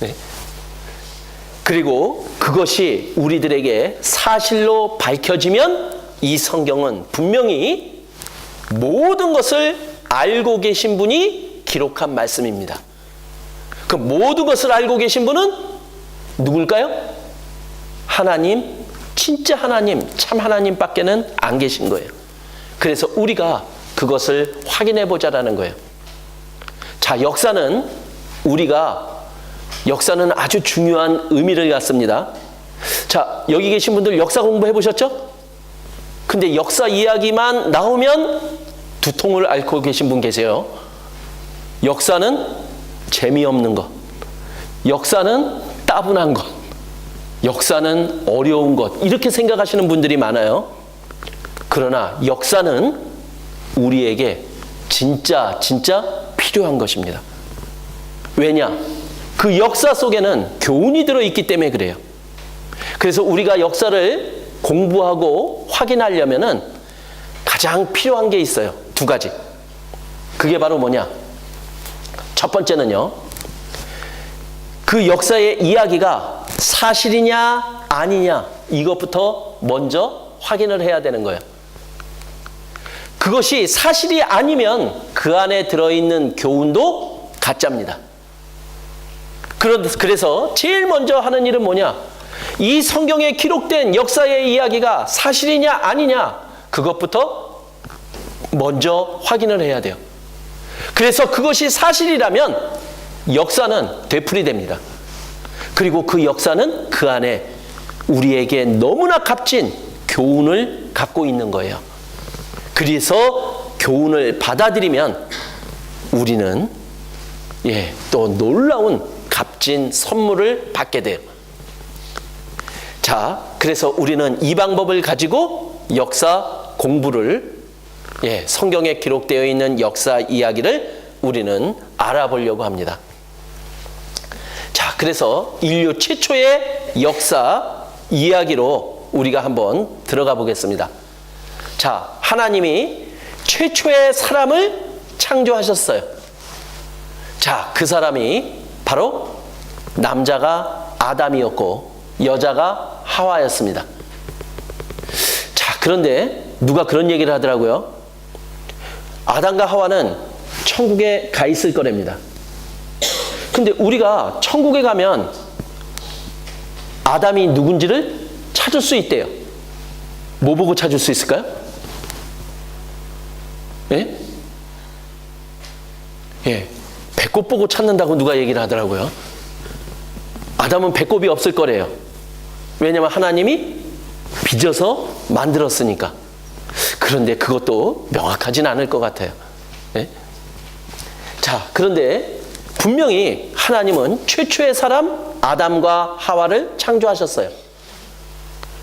네. 그리고 그것이 우리들에게 사실로 밝혀지면 이 성경은 분명히 모든 것을 알고 계신 분이 기록한 말씀입니다. 그 모든 것을 알고 계신 분은 누굴까요? 하나님, 진짜 하나님, 참 하나님밖에는 안 계신 거예요. 그래서 우리가 그것을 확인해 보자라는 거예요. 자, 역사는 아주 중요한 의미를 갖습니다. 자, 여기 계신 분들 역사 공부해 보셨죠? 근데 역사 이야기만 나오면 두통을 앓고 계신 분 계세요. 역사는 재미없는 것, 역사는 따분한 것, 역사는 어려운 것, 이렇게 생각하시는 분들이 많아요. 그러나 역사는 우리에게 진짜 필요한 것입니다. 왜냐? 그 역사 속에는 교훈이 들어있기 때문에 그래요. 그래서 우리가 역사를 공부하고 확인하려면은 가장 필요한 게 있어요. 두 가지. 그게 바로 뭐냐? 첫 번째는요, 그 역사의 이야기가 사실이냐 아니냐, 이것부터 먼저 확인을 해야 되는 거예요. 그것이 사실이 아니면 그 안에 들어있는 교훈도 가짜입니다. 그래서 제일 먼저 하는 일은 뭐냐? 이 성경에 기록된 역사의 이야기가 사실이냐 아니냐, 그것부터 먼저 확인을 해야 돼요. 그래서 그것이 사실이라면 역사는 되풀이됩니다. 그리고 그 역사는 그 안에 우리에게 너무나 값진 교훈을 갖고 있는 거예요. 그래서 교훈을 받아들이면 우리는 또 놀라운 값진 선물을 받게 돼요. 자, 그래서 우리는 이 방법을 가지고 역사 공부를, 성경에 기록되어 있는 역사 이야기를 우리는 알아보려고 합니다. 자, 그래서 인류 최초의 역사 이야기로 우리가 한번 들어가 보겠습니다. 자, 하나님이 최초의 사람을 창조하셨어요. 자, 그 사람이 바로 남자가 아담이었고 여자가 하와였습니다. 자, 그런데 누가 그런 얘기를 하더라고요. 아담과 하와는 천국에 가 있을 거랍니다. 근데 우리가 천국에 가면 아담이 누군지를 찾을 수 있대요. 뭐 보고 찾을 수 있을까요? 배꼽 보고 찾는다고 누가 얘기를 하더라고요. 아담은 배꼽이 없을 거래요. 왜냐하면 하나님이 빚어서 만들었으니까. 그런데 그것도 명확하진 않을 것 같아요. 자, 그런데 분명히 하나님은 최초의 사람 아담과 하와를 창조하셨어요.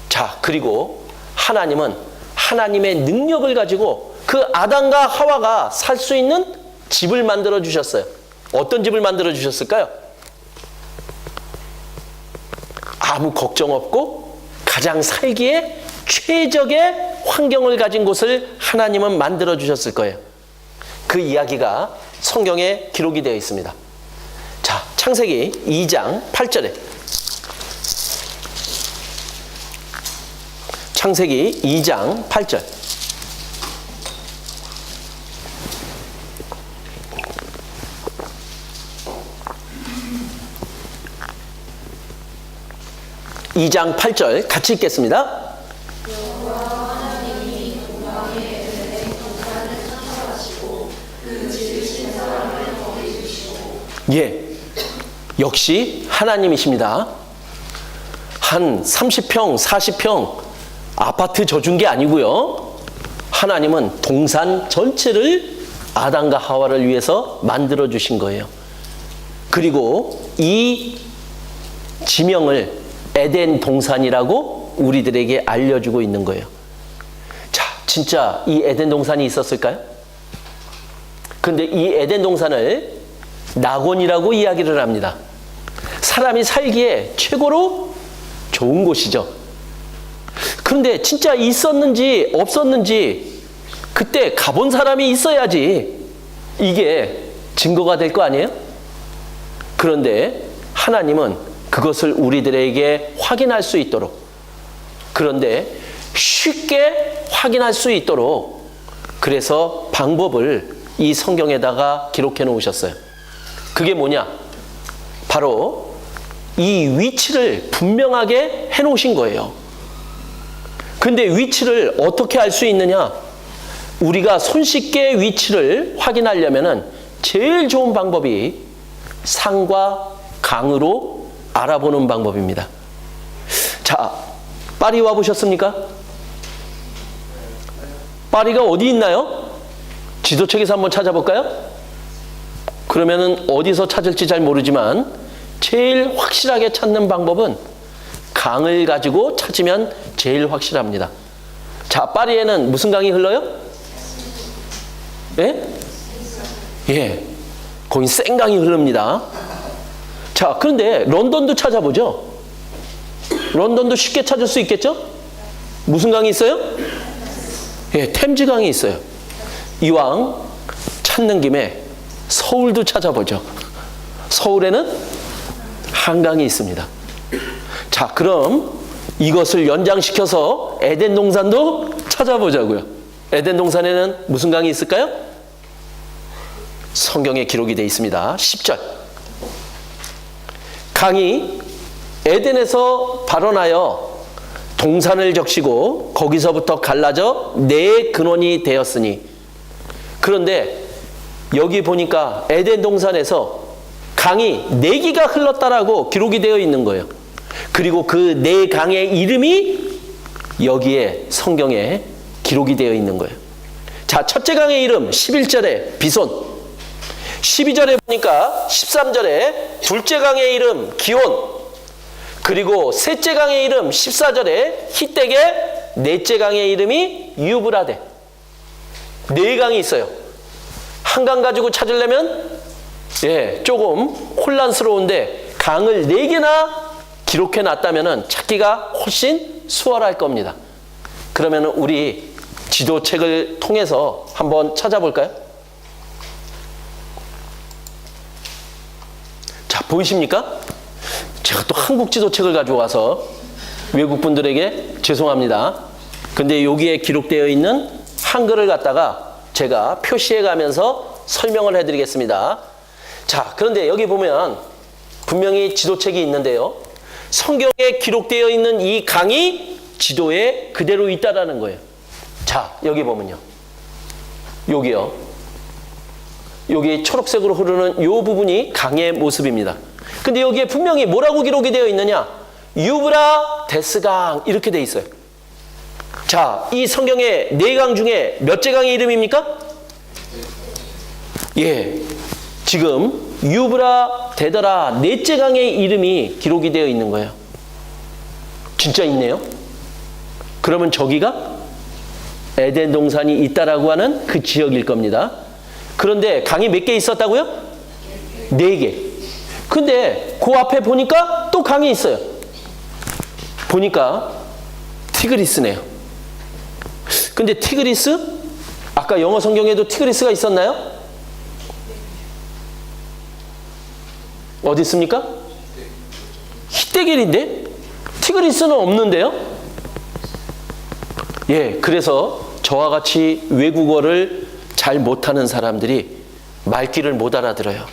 자, 그리고 하나님은 하나님의 능력을 가지고 그 아담과 하와가 살 수 있는 집을 만들어 주셨어요. 어떤 집을 만들어 주셨을까요? 아무 걱정 없고 가장 살기에 최적의 환경을 가진 곳을 하나님은 만들어 주셨을 거예요. 그 이야기가 성경에 기록이 되어 있습니다. 자, 창세기 2장 8절에, 창세기 2장 8절. 이 장 8절 같이 읽겠습니다. 역시 하나님이십니다. 한 30평, 40평 아파트 져준 게 아니고요. 하나님은 동산 전체를 아담과 하와를 위해서 만들어 주신 거예요. 그리고 이 지명을 에덴 동산이라고 우리들에게 알려주고 있는 거예요. 자, 진짜 이 에덴 동산이 있었을까요? 근데 이 에덴 동산을 낙원이라고 이야기를 합니다. 사람이 살기에 최고로 좋은 곳이죠. 그런데 진짜 있었는지 없었는지 그때 가본 사람이 있어야지 이게 증거가 될 거 아니에요? 그런데 하나님은 그것을 우리들에게 확인할 수 있도록, 그런데 쉽게 확인할 수 있도록 그래서 방법을 이 성경에다가 기록해 놓으셨어요. 그게 뭐냐? 바로 이 위치를 분명하게 해 놓으신 거예요. 근데 위치를 어떻게 알 수 있느냐? 우리가 손쉽게 위치를 확인하려면은 제일 좋은 방법이 상과 강으로 알아보는 방법입니다. 자, 파리 와보셨습니까? 파리가 어디 있나요? 지도책에서 한번 찾아볼까요? 그러면은 어디서 찾을지 잘 모르지만 제일 확실하게 찾는 방법은 강을 가지고 찾으면 제일 확실합니다. 자, 파리에는 무슨 강이 흘러요? 예? 예. 거기 센강이 흐릅니다. 자, 그런데 런던도 찾아보죠. 런던도 쉽게 찾을 수 있겠죠? 무슨 강이 있어요? 예, 템즈강이 있어요. 이왕 찾는 김에 서울도 찾아보죠. 서울에는 한강이 있습니다. 자, 그럼 이것을 연장시켜서 에덴 동산도 찾아보자고요. 에덴 동산에는 무슨 강이 있을까요? 성경에 기록이 되어 있습니다. 10절. 강이 에덴에서 발원하여 동산을 적시고 거기서부터 갈라져 네 근원이 되었으니. 그런데 여기 보니까 에덴 동산에서 강이 네 기가 흘렀다라고 기록이 되어 있는 거예요. 그리고 그 네 강의 이름이 여기에 성경에 기록이 되어 있는 거예요. 자, 첫째 강의 이름 11절에 비손, 12절에 보니까 13절에 둘째 강의 이름 기온, 그리고 셋째 강의 이름 14절에 히뗥의 넷째 강의 이름이 유브라데. 네 강이 있어요. 한 강 가지고 찾으려면 조금 혼란스러운데 강을 네 개나 기록해 놨다면 찾기가 훨씬 수월할 겁니다. 그러면 우리 지도책을 통해서 한번 찾아볼까요? 자, 보이십니까? 제가 또 한국 지도책을 가지고 와서 외국 분들에게 죄송합니다. 근데 여기에 기록되어 있는 한글을 갖다가 제가 표시해 가면서 설명을 해드리겠습니다. 자, 그런데 여기 보면 분명히 지도책이 있는데요. 성경에 기록되어 있는 이 강이 지도에 그대로 있다라는 거예요. 자, 여기 보면요. 여기요. 여기 초록색으로 흐르는 이 부분이 강의 모습입니다. 근데 여기에 분명히 뭐라고 기록이 되어 있느냐? 유브라데스강 이렇게 되어 있어요. 자, 이 성경의 네 강 중에 몇째 강의 이름입니까? 예, 지금 유브라데더라 넷째 강의 이름이 기록이 되어 있는 거예요. 진짜 있네요. 그러면 저기가 에덴 동산이 있다라고 하는 그 지역일 겁니다. 그런데 강이 몇 개 있었다고요? 4개. 근데 그 앞에 보니까 또 강이 있어요. 보니까 티그리스네요. 근데 티그리스? 아까 영어 성경에도 티그리스가 있었나요? 어디 있습니까? 히데겔인데 티그리스는 없는데요? 예, 그래서 저와 같이 외국어를 잘 못하는 사람들이 말귀를 못 알아들어요.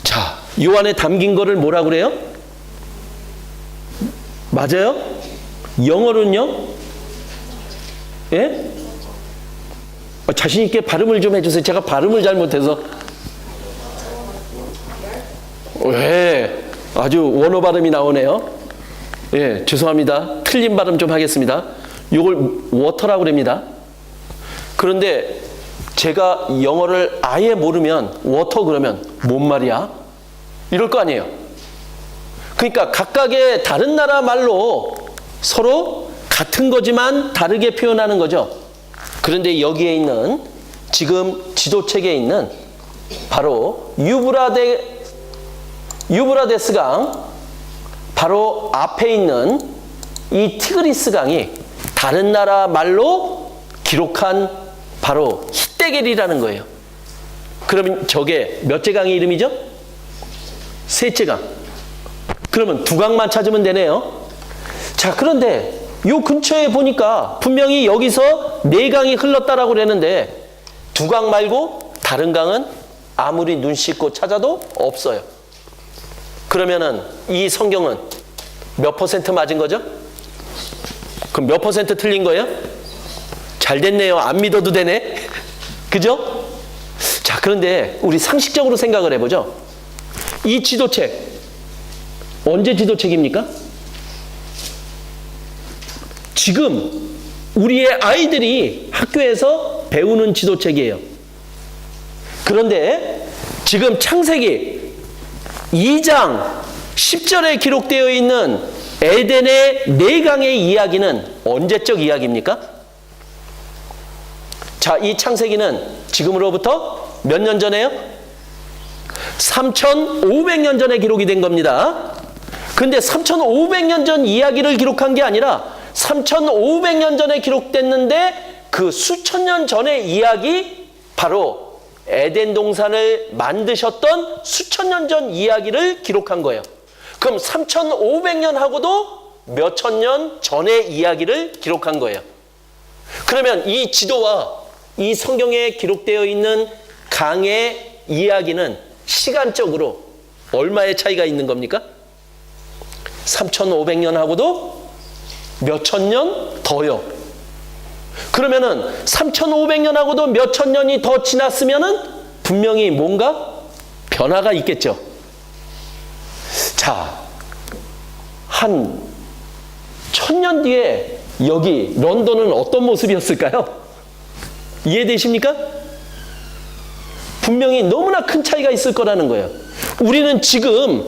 자, 요 안에 담긴 거를 뭐라 그래요? 맞아요? 영어로는요? 예? 자신 있게 발음을 좀 해주세요. 제가 발음을 잘못해서. 예, 아주 원어 발음이 나오네요. 예, 죄송합니다. 틀린 발음 좀 하겠습니다. 요걸 워터라고 그럽니다. 그런데 제가 영어를 아예 모르면 워터 그러면 뭔 말이야? 이럴 거 아니에요. 그러니까 각각의 다른 나라 말로 서로 같은 거지만 다르게 표현하는 거죠. 그런데 여기에 있는 지금 지도책에 있는 바로 유브라데스강 바로 앞에 있는 이 티그리스 강이 다른 나라 말로 기록한 바로 히데겔이라는 거예요. 그러면 저게 몇째 강의 이름이죠? 셋째 강. 그러면 두 강만 찾으면 되네요. 자, 그런데 요 근처에 보니까 분명히 여기서 네 강이 흘렀다라고 그랬는데 두 강 말고 다른 강은 아무리 눈 씻고 찾아도 없어요. 그러면은 이 성경은 몇 퍼센트 맞은 거죠? 그럼 몇 퍼센트 틀린 거예요? 잘 됐네요. 안 믿어도 되네. 그죠? 자, 그런데 우리 상식적으로 생각을 해보죠. 이 지도책 언제 지도책입니까? 지금 우리의 아이들이 학교에서 배우는 지도책이에요. 그런데 지금 창세기 2장 10절에 기록되어 있는 에덴의 네 강의 이야기는 언제적 이야기입니까? 자, 이 창세기는 지금으로부터 몇 년 전에요? 3,500년 전에 기록이 된 겁니다. 근데 3,500년 전 이야기를 기록한 게 아니라 3,500년 전에 기록됐는데 그 수천 년 전의 이야기, 바로 에덴 동산을 만드셨던 수천 년 전 이야기를 기록한 거예요. 그럼 3,500년하고도 몇천 년 전의 이야기를 기록한 거예요. 그러면 이 지도와 이 성경에 기록되어 있는 강의 이야기는 시간적으로 얼마의 차이가 있는 겁니까? 3,500년하고도 몇천 년 더요. 그러면은 3,500년하고도 몇천 년이 더 지났으면은 분명히 뭔가 변화가 있겠죠. 자, 한 1,000년 뒤에 여기 런던은 어떤 모습이었을까요? 이해되십니까? 분명히 너무나 큰 차이가 있을 거라는 거예요. 우리는 지금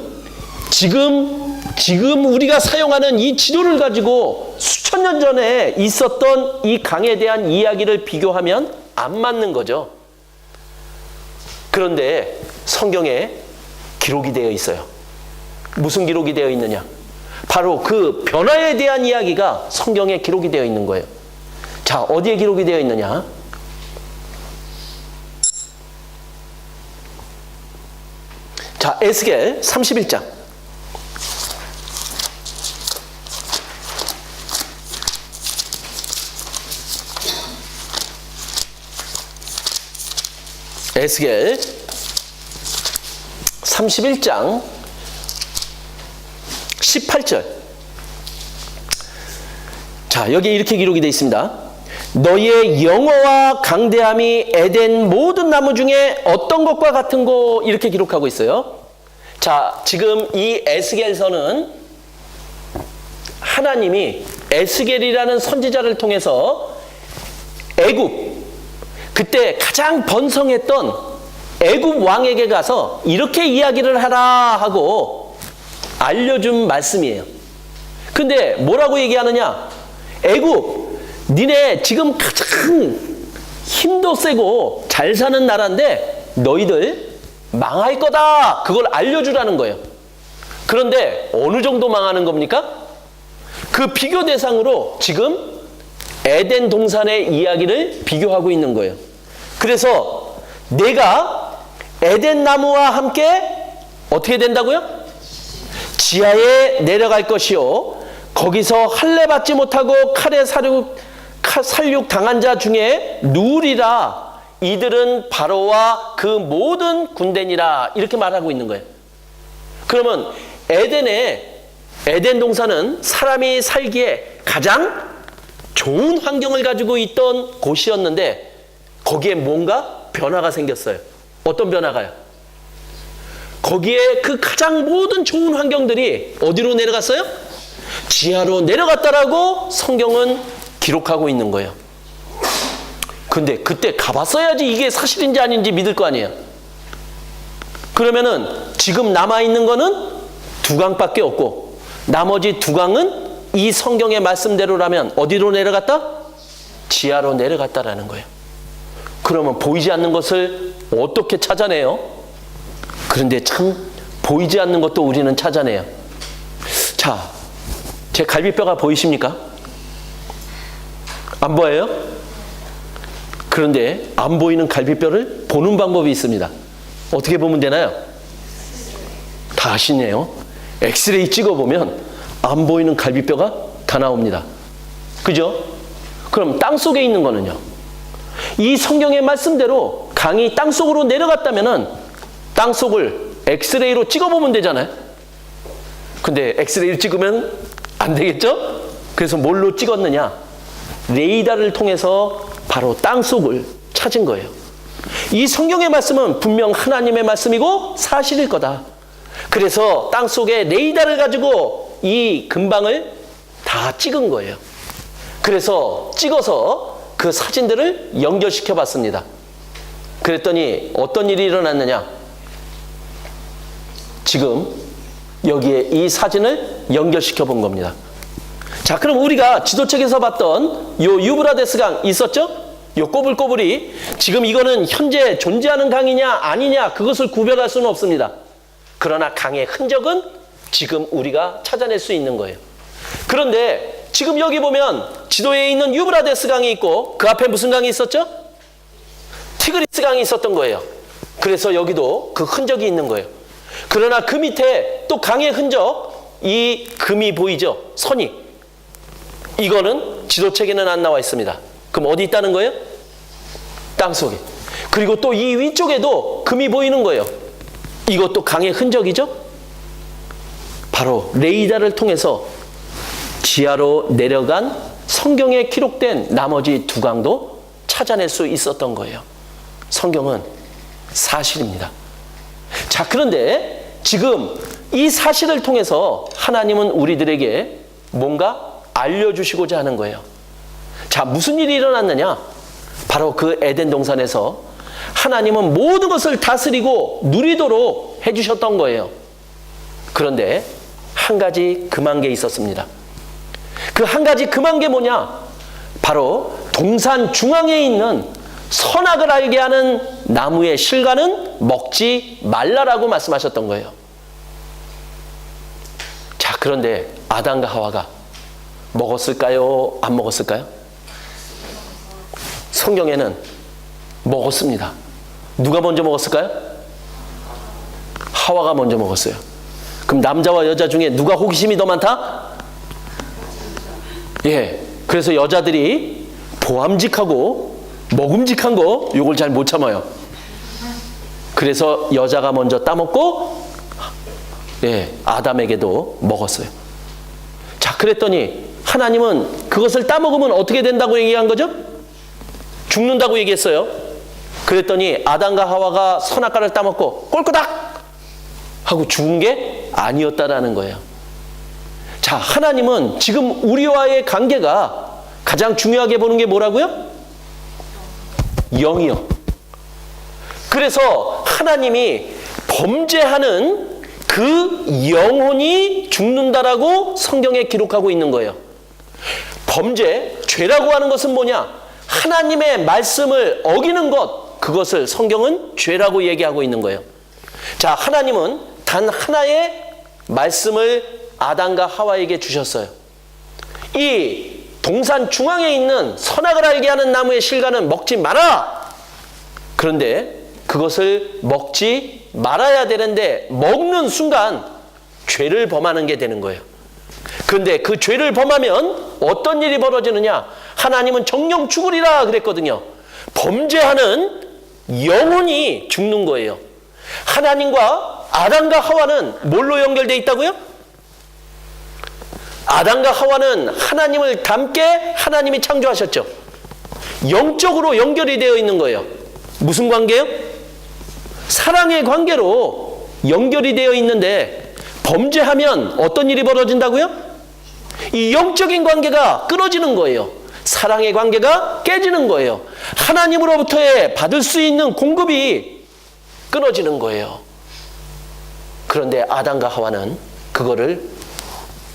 우리가 사용하는 이 지도를 가지고 수천 년 전에 있었던 이 강에 대한 이야기를 비교하면 안 맞는 거죠. 그런데 성경에 기록이 되어 있어요. 무슨 기록이 되어 있느냐? 바로 그 변화에 대한 이야기가 성경에 기록이 되어 있는 거예요. 자, 어디에 기록이 되어 있느냐? 자, 에스겔 31장. 에스겔 31장 18절. 자, 여기 이렇게 기록이 되어 있습니다. 너희의 영어와 강대함이 에덴 모든 나무 중에 어떤 것과 같은고, 이렇게 기록하고 있어요. 자, 지금 이 에스겔서는 하나님이 에스겔이라는 선지자를 통해서 애굽, 그때 가장 번성했던 애굽 왕에게 가서 이렇게 이야기를 하라 하고 알려준 말씀이에요. 근데 뭐라고 얘기하느냐? 애굽, 니네 지금 가장 힘도 세고 잘 사는 나라인데 너희들 망할 거다, 그걸 알려주라는 거예요. 그런데 어느 정도 망하는 겁니까? 그 비교 대상으로 지금 에덴 동산의 이야기를 비교하고 있는 거예요. 그래서 내가 에덴 나무와 함께 어떻게 된다고요? 지하에 내려갈 것이요, 거기서 할례 받지 못하고 칼에 살육 당한 자 중에 누우리라. 이들은 바로와 그 모든 군대니라. 이렇게 말하고 있는 거예요. 그러면 에덴 동산은 사람이 살기에 가장 좋은 환경을 가지고 있던 곳이었는데 거기에 뭔가 변화가 생겼어요. 어떤 변화가요? 거기에 그 가장 모든 좋은 환경들이 어디로 내려갔어요? 지하로 내려갔다라고 성경은 기록하고 있는 거예요. 근데 그때 가봤어야지 이게 사실인지 아닌지 믿을 거 아니에요. 그러면은 지금 남아있는 거는 두 강밖에 없고 나머지 두 강은 이 성경의 말씀대로라면 어디로 내려갔다? 지하로 내려갔다라는 거예요. 그러면 보이지 않는 것을 어떻게 찾아내요? 그런데 참 보이지 않는 것도 우리는 찾아내요. 자, 제 갈비뼈가 보이십니까? 안 보여요? 그런데 안 보이는 갈비뼈를 보는 방법이 있습니다. 어떻게 보면 되나요? 다 아시네요. 엑스레이 찍어보면 안 보이는 갈비뼈가 다 나옵니다. 그죠? 그럼 땅 속에 있는 거는요? 이 성경의 말씀대로 강이 땅 속으로 내려갔다면은 땅 속을 엑스레이로 찍어보면 되잖아요. 근데 엑스레이를 찍으면 안 되겠죠? 그래서 뭘로 찍었느냐? 레이더를 통해서 바로 땅 속을 찾은 거예요. 이 성경의 말씀은 분명 하나님의 말씀이고 사실일 거다. 그래서 땅 속에 레이더를 가지고 이 근방을 다 찍은 거예요. 그래서 찍어서 그 사진들을 연결시켜 봤습니다. 그랬더니 어떤 일이 일어났느냐? 지금 여기에 이 사진을 연결시켜 본 겁니다. 자, 그럼 우리가 지도책에서 봤던 요 유브라데스 강 있었죠? 요 꼬불꼬불이 지금 이거는 현재 존재하는 강이냐 아니냐 그것을 구별할 수는 없습니다. 그러나 강의 흔적은 지금 우리가 찾아낼 수 있는 거예요. 그런데 지금 여기 보면 지도에 있는 유브라데스 강이 있고 그 앞에 무슨 강이 있었죠? 티그리스 강이 있었던 거예요. 그래서 여기도 그 흔적이 있는 거예요. 그러나 그 밑에 또 강의 흔적, 이 금이 보이죠? 선이. 이거는 지도책에는 안 나와 있습니다. 그럼 어디 있다는 거예요? 땅속에. 그리고 또 이 위쪽에도 금이 보이는 거예요. 이것도 강의 흔적이죠? 바로 레이더를 통해서 지하로 내려간 성경에 기록된 나머지 두 강도 찾아낼 수 있었던 거예요. 성경은 사실입니다. 자, 그런데 지금 이 사실을 통해서 하나님은 우리들에게 뭔가 알려주시고자 하는 거예요. 자, 무슨 일이 일어났느냐? 바로 그 에덴 동산에서 하나님은 모든 것을 다스리고 누리도록 해주셨던 거예요. 그런데 한 가지 금한 게 있었습니다. 그 한 가지 금한 게 뭐냐? 바로 동산 중앙에 있는 선악을 알게 하는 나무의 실과는 먹지 말라라고 말씀하셨던 거예요. 자, 그런데 아담과 하와가 먹었을까요? 안 먹었을까요? 성경에는 먹었습니다. 누가 먼저 먹었을까요? 하와가 먼저 먹었어요. 그럼 남자와 여자 중에 누가 호기심이 더 많다? 예. 그래서 여자들이 보암직하고 먹음직한 거 요걸 잘 못 참아요. 그래서 여자가 먼저 따먹고 예, 아담에게도 먹었어요. 자, 그랬더니 하나님은 그것을 따먹으면 어떻게 된다고 얘기한 거죠? 죽는다고 얘기했어요. 그랬더니 아담과 하와가 선악과를 따먹고 꼴꼬닥 하고 죽은 게 아니었다라는 거예요. 자, 하나님은 지금 우리와의 관계가 가장 중요하게 보는 게 뭐라고요? 영이요. 그래서 하나님이 범죄하는 그 영혼이 죽는다라고 성경에 기록하고 있는 거예요. 범죄, 죄라고 하는 것은 뭐냐? 하나님의 말씀을 어기는 것, 그것을 성경은 죄라고 얘기하고 있는 거예요. 자, 하나님은 단 하나의 말씀을 아담과 하와에게 주셨어요. 이 동산 중앙에 있는 선악을 알게 하는 나무의 실과는 먹지 마라! 그런데 그것을 먹지 말아야 되는데 먹는 순간 죄를 범하는 게 되는 거예요. 그런데 그 죄를 범하면 어떤 일이 벌어지느냐? 하나님은 정령 죽으리라 그랬거든요. 범죄하는 영혼이 죽는 거예요. 하나님과 아담과 하와는 뭘로 연결되어 있다고요? 아담과 하와는 하나님을 닮게 하나님이 창조하셨죠. 영적으로 연결이 되어 있는 거예요. 무슨 관계요? 사랑의 관계로 연결이 되어 있는데 범죄하면 어떤 일이 벌어진다고요? 이 영적인 관계가 끊어지는 거예요. 사랑의 관계가 깨지는 거예요. 하나님으로부터의 받을 수 있는 공급이 끊어지는 거예요. 그런데 아담과 하와는 그거를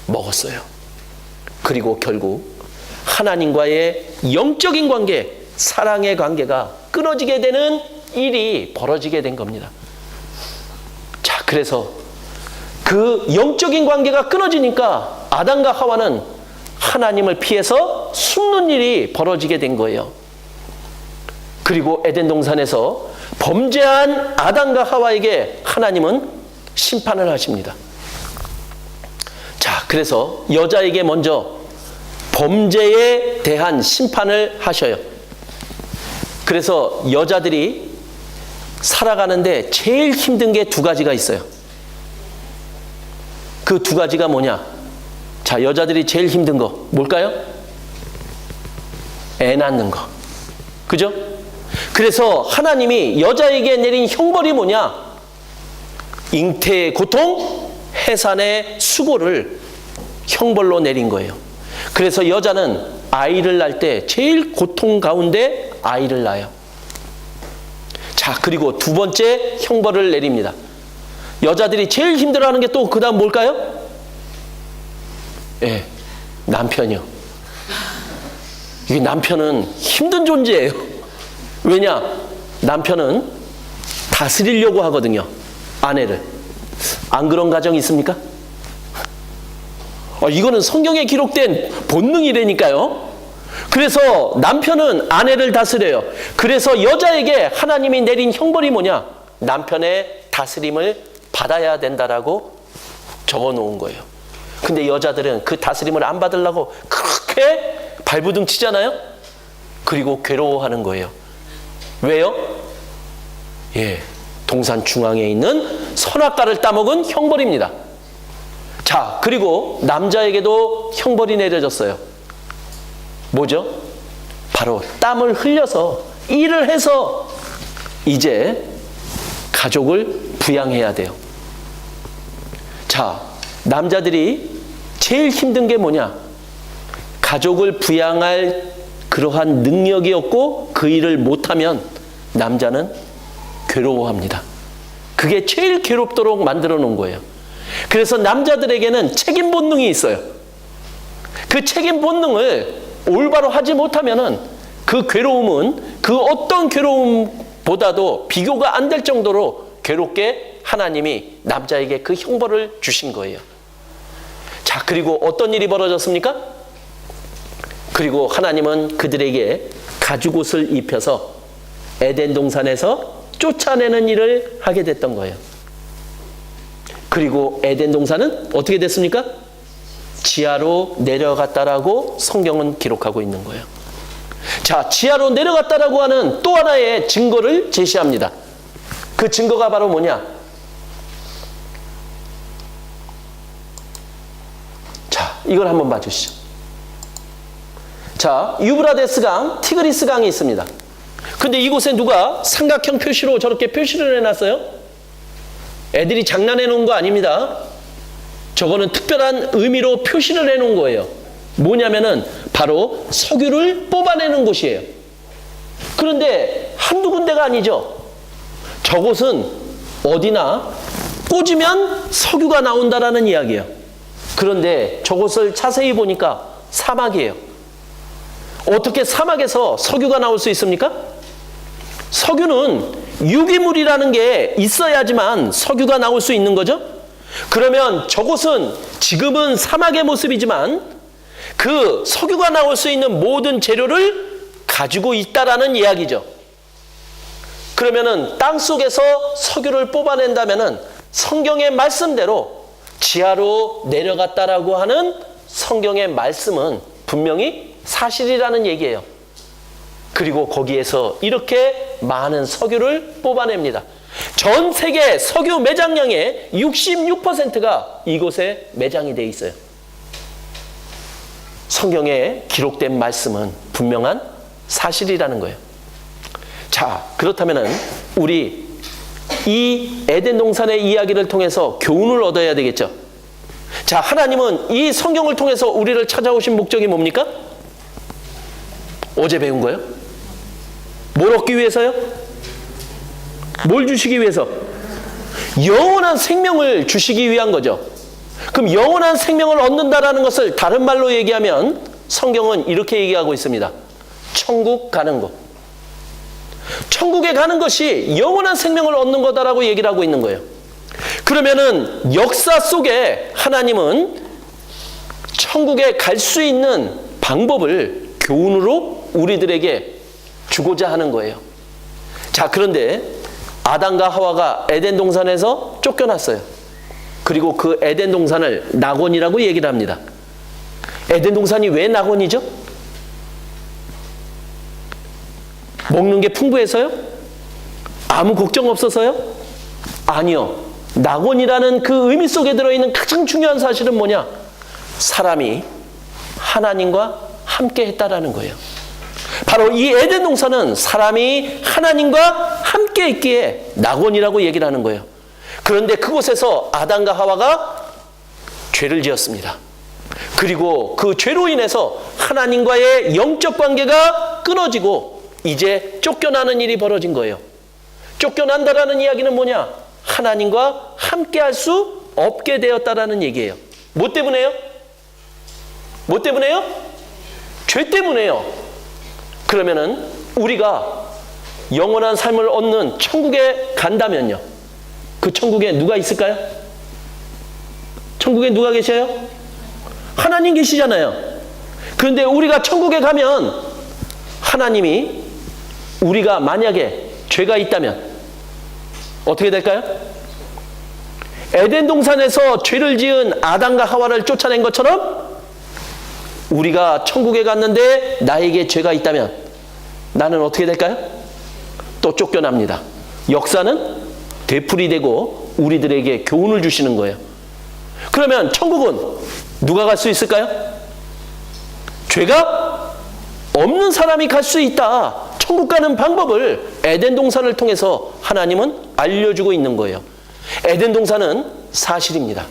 먹었어요. 그리고 결국 하나님과의 영적인 관계, 사랑의 관계가 끊어지게 되는 일이 벌어지게 된 겁니다. 자, 그래서 그 영적인 관계가 끊어지니까 아담과 하와는 하나님을 피해서 숨는 일이 벌어지게 된 거예요. 그리고 에덴 동산에서 범죄한 아담과 하와에게 하나님은 심판을 하십니다. 자, 그래서 여자에게 먼저 범죄에 대한 심판을 하셔요. 그래서 여자들이 살아가는데 제일 힘든 게 두 가지가 있어요. 그 두 가지가 뭐냐? 자, 여자들이 제일 힘든 거 뭘까요? 애 낳는 거. 그죠? 그래서 하나님이 여자에게 내린 형벌이 뭐냐? 잉태의 고통, 해산의 수고를 형벌로 내린 거예요. 그래서 여자는 아이를 낳을 때 제일 고통 가운데 아이를 낳아요. 자, 그리고 두 번째 형벌을 내립니다. 여자들이 제일 힘들어하는 게 또 그 다음 뭘까요? 예, 남편이요. 이게 남편은 힘든 존재예요. 왜냐? 남편은 다스리려고 하거든요. 아내를. 안 그런 가정 있습니까? 이거는 성경에 기록된 본능이라니까요. 그래서 남편은 아내를 다스려요. 그래서 여자에게 하나님이 내린 형벌이 뭐냐? 남편의 다스림을 받아야 된다라고 적어 놓은 거예요. 근데 여자들은 그 다스림을 안 받으려고 그렇게 발부둥 치잖아요. 그리고 괴로워하는 거예요. 왜요? 예, 동산 중앙에 있는 선악과를 따먹은 형벌입니다. 자, 그리고 남자에게도 형벌이 내려졌어요. 뭐죠? 바로 땀을 흘려서 일을 해서 이제 가족을 부양해야 돼요. 자, 남자들이 제일 힘든 게 뭐냐? 가족을 부양할 그러한 능력이 없고 그 일을 못하면 남자는 괴로워합니다. 그게 제일 괴롭도록 만들어 놓은 거예요. 그래서 남자들에게는 책임 본능이 있어요. 그 책임 본능을 올바로 하지 못하면은 그 괴로움은 그 어떤 괴로움보다도 비교가 안 될 정도로 괴롭게 하나님이 남자에게 그 형벌을 주신 거예요. 자, 그리고 어떤 일이 벌어졌습니까? 그리고 하나님은 그들에게 가죽옷을 입혀서 에덴 동산에서 쫓아내는 일을 하게 됐던 거예요. 그리고 에덴 동산은 어떻게 됐습니까? 지하로 내려갔다라고 성경은 기록하고 있는 거예요. 자, 지하로 내려갔다라고 하는 또 하나의 증거를 제시합니다. 그 증거가 바로 뭐냐? 자, 이걸 한번 봐주시죠. 자, 유브라데스 강, 티그리스 강이 있습니다. 근데 이곳에 누가 삼각형 표시로 저렇게 표시를 해놨어요? 애들이 장난해 놓은 거 아닙니다. 저거는 특별한 의미로 표시를 해놓은 거예요. 뭐냐면은 바로 석유를 뽑아내는 곳이에요. 그런데 한두 군데가 아니죠. 저곳은 어디나 꽂으면 석유가 나온다라는 이야기예요. 그런데 저곳을 자세히 보니까 사막이에요. 어떻게 사막에서 석유가 나올 수 있습니까? 석유는 유기물이라는 게 있어야지만 석유가 나올 수 있는 거죠. 그러면 저곳은 지금은 사막의 모습이지만 그 석유가 나올 수 있는 모든 재료를 가지고 있다라는 이야기죠. 그러면은 땅 속에서 석유를 뽑아낸다면은 성경의 말씀대로 지하로 내려갔다라고 하는 성경의 말씀은 분명히 사실이라는 얘기예요. 그리고 거기에서 이렇게 많은 석유를 뽑아냅니다. 전 세계 석유 매장량의 66%가 이곳에 매장이 돼 있어요. 성경에 기록된 말씀은 분명한 사실이라는 거예요. 자, 그렇다면은 우리 이 에덴 동산의 이야기를 통해서 교훈을 얻어야 되겠죠. 자, 하나님은 이 성경을 통해서 우리를 찾아오신 목적이 뭡니까? 어제 배운 거예요? 뭘 얻기 위해서요? 뭘 주시기 위해서? 영원한 생명을 주시기 위한 거죠. 그럼 영원한 생명을 얻는다라는 것을 다른 말로 얘기하면 성경은 이렇게 얘기하고 있습니다. 천국 가는 것. 천국에 가는 것이 영원한 생명을 얻는 거다라고 얘기를 하고 있는 거예요. 그러면은 역사 속에 하나님은 천국에 갈 수 있는 방법을 교훈으로 우리들에게 주고자 하는 거예요. 자, 그런데 아담과 하와가 에덴 동산에서 쫓겨났어요. 그리고 그 에덴 동산을 낙원이라고 얘기를 합니다. 에덴 동산이 왜 낙원이죠? 먹는 게 풍부해서요? 아무 걱정 없어서요? 아니요. 낙원이라는 그 의미 속에 들어있는 가장 중요한 사실은 뭐냐? 사람이 하나님과 함께 했다라는 거예요. 바로 이 에덴 동산은 사람이 하나님과 함께 있기에 낙원이라고 얘기를 하는 거예요. 그런데 그곳에서 아담과 하와가 죄를 지었습니다. 그리고 그 죄로 인해서 하나님과의 영적 관계가 끊어지고 이제 쫓겨나는 일이 벌어진 거예요. 쫓겨난다라는 이야기는 뭐냐? 하나님과 함께 할 수 없게 되었다라는 얘기예요. 뭐 때문에요? 뭐 때문에요? 죄 때문에요. 그러면은 우리가 영원한 삶을 얻는 천국에 간다면요. 그 천국에 누가 있을까요? 천국에 누가 계셔요? 하나님 계시잖아요. 그런데 우리가 천국에 가면 하나님이 우리가 만약에 죄가 있다면 어떻게 될까요? 에덴 동산에서 죄를 지은 아담과 하와를 쫓아낸 것처럼 우리가 천국에 갔는데 나에게 죄가 있다면 나는 어떻게 될까요? 또 쫓겨납니다. 역사는 되풀이되고 우리들에게 교훈을 주시는 거예요. 그러면 천국은 누가 갈 수 있을까요? 죄가 없는 사람이 갈 수 있다. 천국 가는 방법을 에덴 동산을 통해서 하나님은 알려주고 있는 거예요. 에덴 동산은 사실입니다.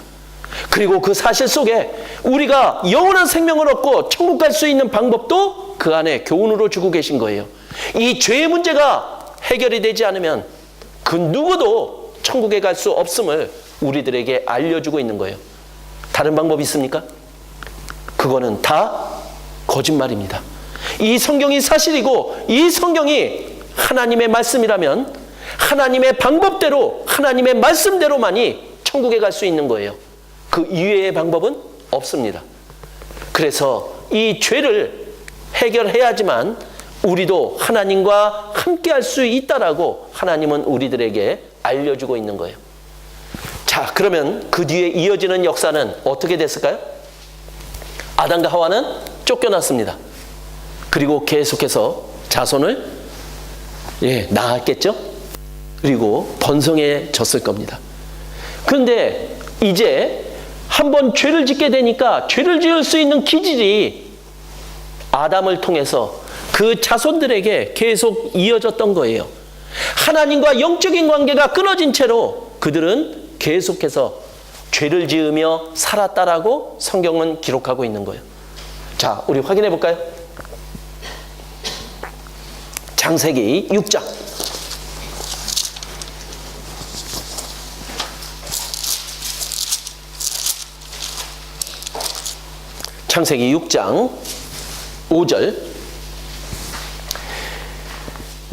그리고 그 사실 속에 우리가 영원한 생명을 얻고 천국 갈 수 있는 방법도 그 안에 교훈으로 주고 계신 거예요. 이 죄의 문제가 해결이 되지 않으면 그 누구도 천국에 갈 수 없음을 우리들에게 알려주고 있는 거예요. 다른 방법이 있습니까? 그거는 다 거짓말입니다. 이 성경이 사실이고 이 성경이 하나님의 말씀이라면 하나님의 방법대로 하나님의 말씀대로만이 천국에 갈 수 있는 거예요. 그 이외의 방법은 없습니다. 그래서 이 죄를 해결해야지만 우리도 하나님과 함께 할 수 있다라고 하나님은 우리들에게 알려주고 있는 거예요. 자, 그러면 그 뒤에 이어지는 역사는 어떻게 됐을까요? 아담과 하와는 쫓겨났습니다. 그리고 계속해서 자손을 낳았겠죠? 그리고 번성해졌을 겁니다. 그런데 이제 한번 죄를 짓게 되니까 죄를 지을 수 있는 기질이 아담을 통해서 그 자손들에게 계속 이어졌던 거예요. 하나님과 영적인 관계가 끊어진 채로 그들은 계속해서 죄를 지으며 살았다라고 성경은 기록하고 있는 거예요. 자, 우리 확인해 볼까요? 창세기 6장. 창세기 6장 5절.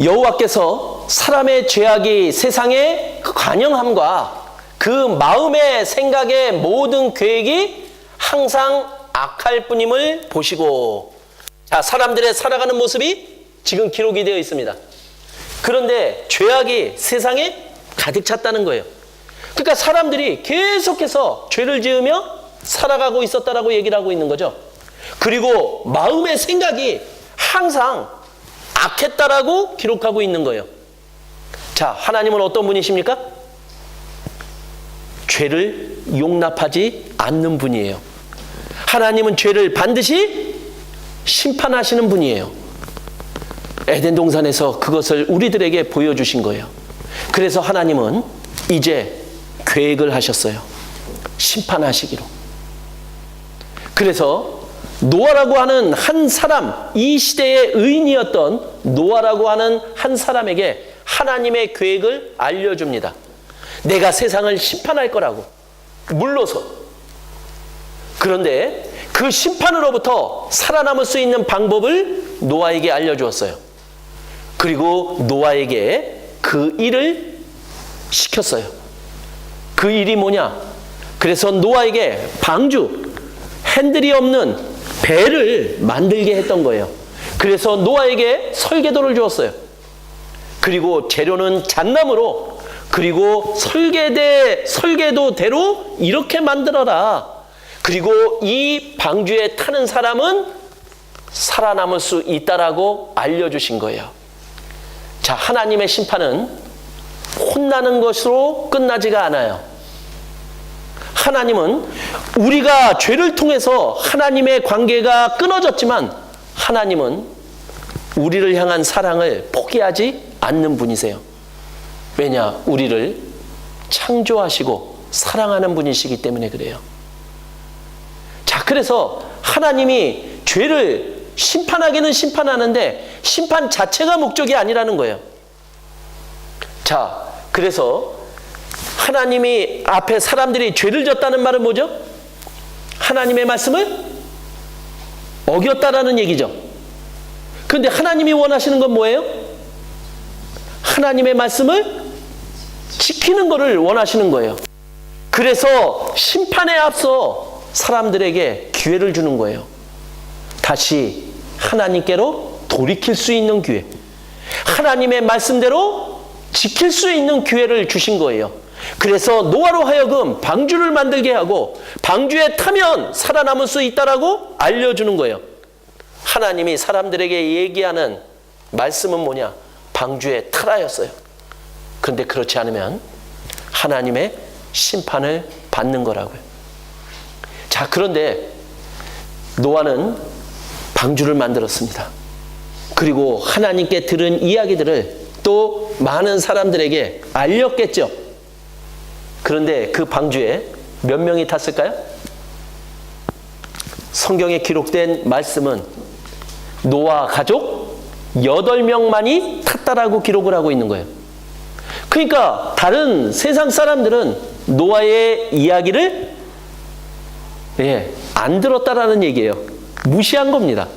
여호와께서 사람의 죄악이 세상에 관영함과 그 마음의 생각의 모든 계획이 항상 악할 뿐임을 보시고. 자, 사람들의 살아가는 모습이 지금 기록이 되어 있습니다. 그런데 죄악이 세상에 가득 찼다는 거예요. 그러니까 사람들이 계속해서 죄를 지으며 살아가고 있었다라고 얘기를 하고 있는 거죠. 그리고 마음의 생각이 항상 악했다라고 기록하고 있는 거예요. 자, 하나님은 어떤 분이십니까? 죄를 용납하지 않는 분이에요. 하나님은 죄를 반드시 심판하시는 분이에요. 에덴 동산에서 그것을 우리들에게 보여주신 거예요. 그래서 하나님은 이제 계획을 하셨어요. 심판하시기로. 그래서 노아라고 하는 한 사람, 이 시대의 의인이었던 노아라고 하는 한 사람에게 하나님의 계획을 알려줍니다. 내가 세상을 심판할 거라고, 물러서. 그런데 그 심판으로부터 살아남을 수 있는 방법을 노아에게 알려주었어요. 그리고 노아에게 그 일을 시켰어요. 그 일이 뭐냐? 그래서 노아에게 방주, 핸들이 없는 배를 만들게 했던 거예요. 그래서 노아에게 설계도를 주었어요. 그리고 재료는 잣나무로 그리고 설계도대로 이렇게 만들어라. 그리고 이 방주에 타는 사람은 살아남을 수 있다라고 알려주신 거예요. 자, 하나님의 심판은 혼나는 것으로 끝나지가 않아요. 하나님은 우리가 죄를 통해서 하나님의 관계가 끊어졌지만 하나님은 우리를 향한 사랑을 포기하지 않는 분이세요. 왜냐? 우리를 창조하시고 사랑하는 분이시기 때문에 그래요. 자, 그래서 하나님이 죄를 심판하기는 심판하는데 심판 자체가 목적이 아니라는 거예요. 자, 그래서 하나님이 앞에 사람들이 죄를 졌다는 말은 뭐죠? 하나님의 말씀을 어겼다라는 얘기죠. 그런데 하나님이 원하시는 건 뭐예요? 하나님의 말씀을 지키는 것을 원하시는 거예요. 그래서 심판에 앞서 사람들에게 기회를 주는 거예요. 다시 하나님께로 돌이킬 수 있는 기회, 하나님의 말씀대로 지킬 수 있는 기회를 주신 거예요. 그래서 노아로 하여금 방주를 만들게 하고 방주에 타면 살아남을 수 있다라고 알려주는 거예요. 하나님이 사람들에게 얘기하는 말씀은 뭐냐? 방주에 타라였어요. 그런데 그렇지 않으면 하나님의 심판을 받는 거라고요. 자, 그런데 노아는 방주를 만들었습니다. 그리고 하나님께 들은 이야기들을 또 많은 사람들에게 알렸겠죠. 그런데 그 방주에 몇 명이 탔을까요? 성경에 기록된 말씀은 노아 가족 8명만이 탔다라고 기록을 하고 있는 거예요. 그러니까 다른 세상 사람들은 노아의 이야기를 안 들었다라는 얘기예요. 무시한 겁니다.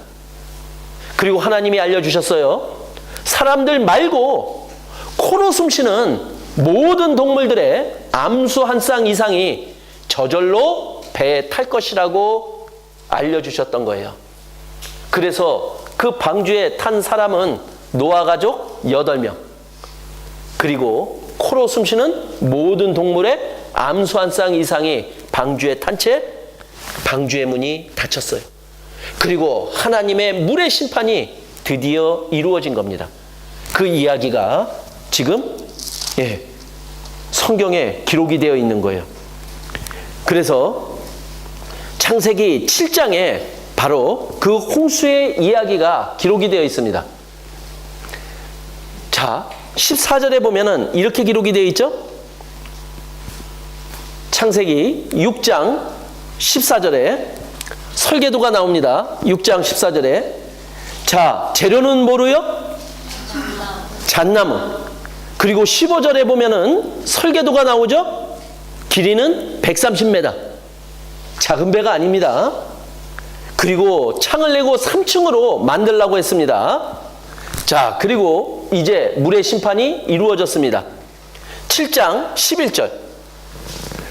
그리고 하나님이 알려주셨어요. 사람들 말고 코로 숨쉬는 모든 동물들의 암수 한 쌍 이상이 저절로 배에 탈 것이라고 알려주셨던 거예요. 그래서 그 방주에 탄 사람은 노아 가족 8명, 그리고 코로 숨쉬는 모든 동물의 암수 한 쌍 이상이 방주에 탄 채 방주의 문이 닫혔어요. 그리고 하나님의 물의 심판이 드디어 이루어진 겁니다. 그 이야기가 지금 성경에 기록이 되어 있는 거예요. 그래서 창세기 7장에 바로 그 홍수의 이야기가 기록이 되어 있습니다. 자, 14절에 보면은 이렇게 기록이 되어 있죠? 창세기 6장 14절에 설계도가 나옵니다. 6장 14절에. 자, 재료는 뭐로요? 잣나무. 그리고 15절에 보면은 설계도가 나오죠? 길이는 130m. 작은 배가 아닙니다. 그리고 창을 내고 3층으로 만들라고 했습니다. 자, 그리고 이제 물의 심판이 이루어졌습니다. 7장 11절.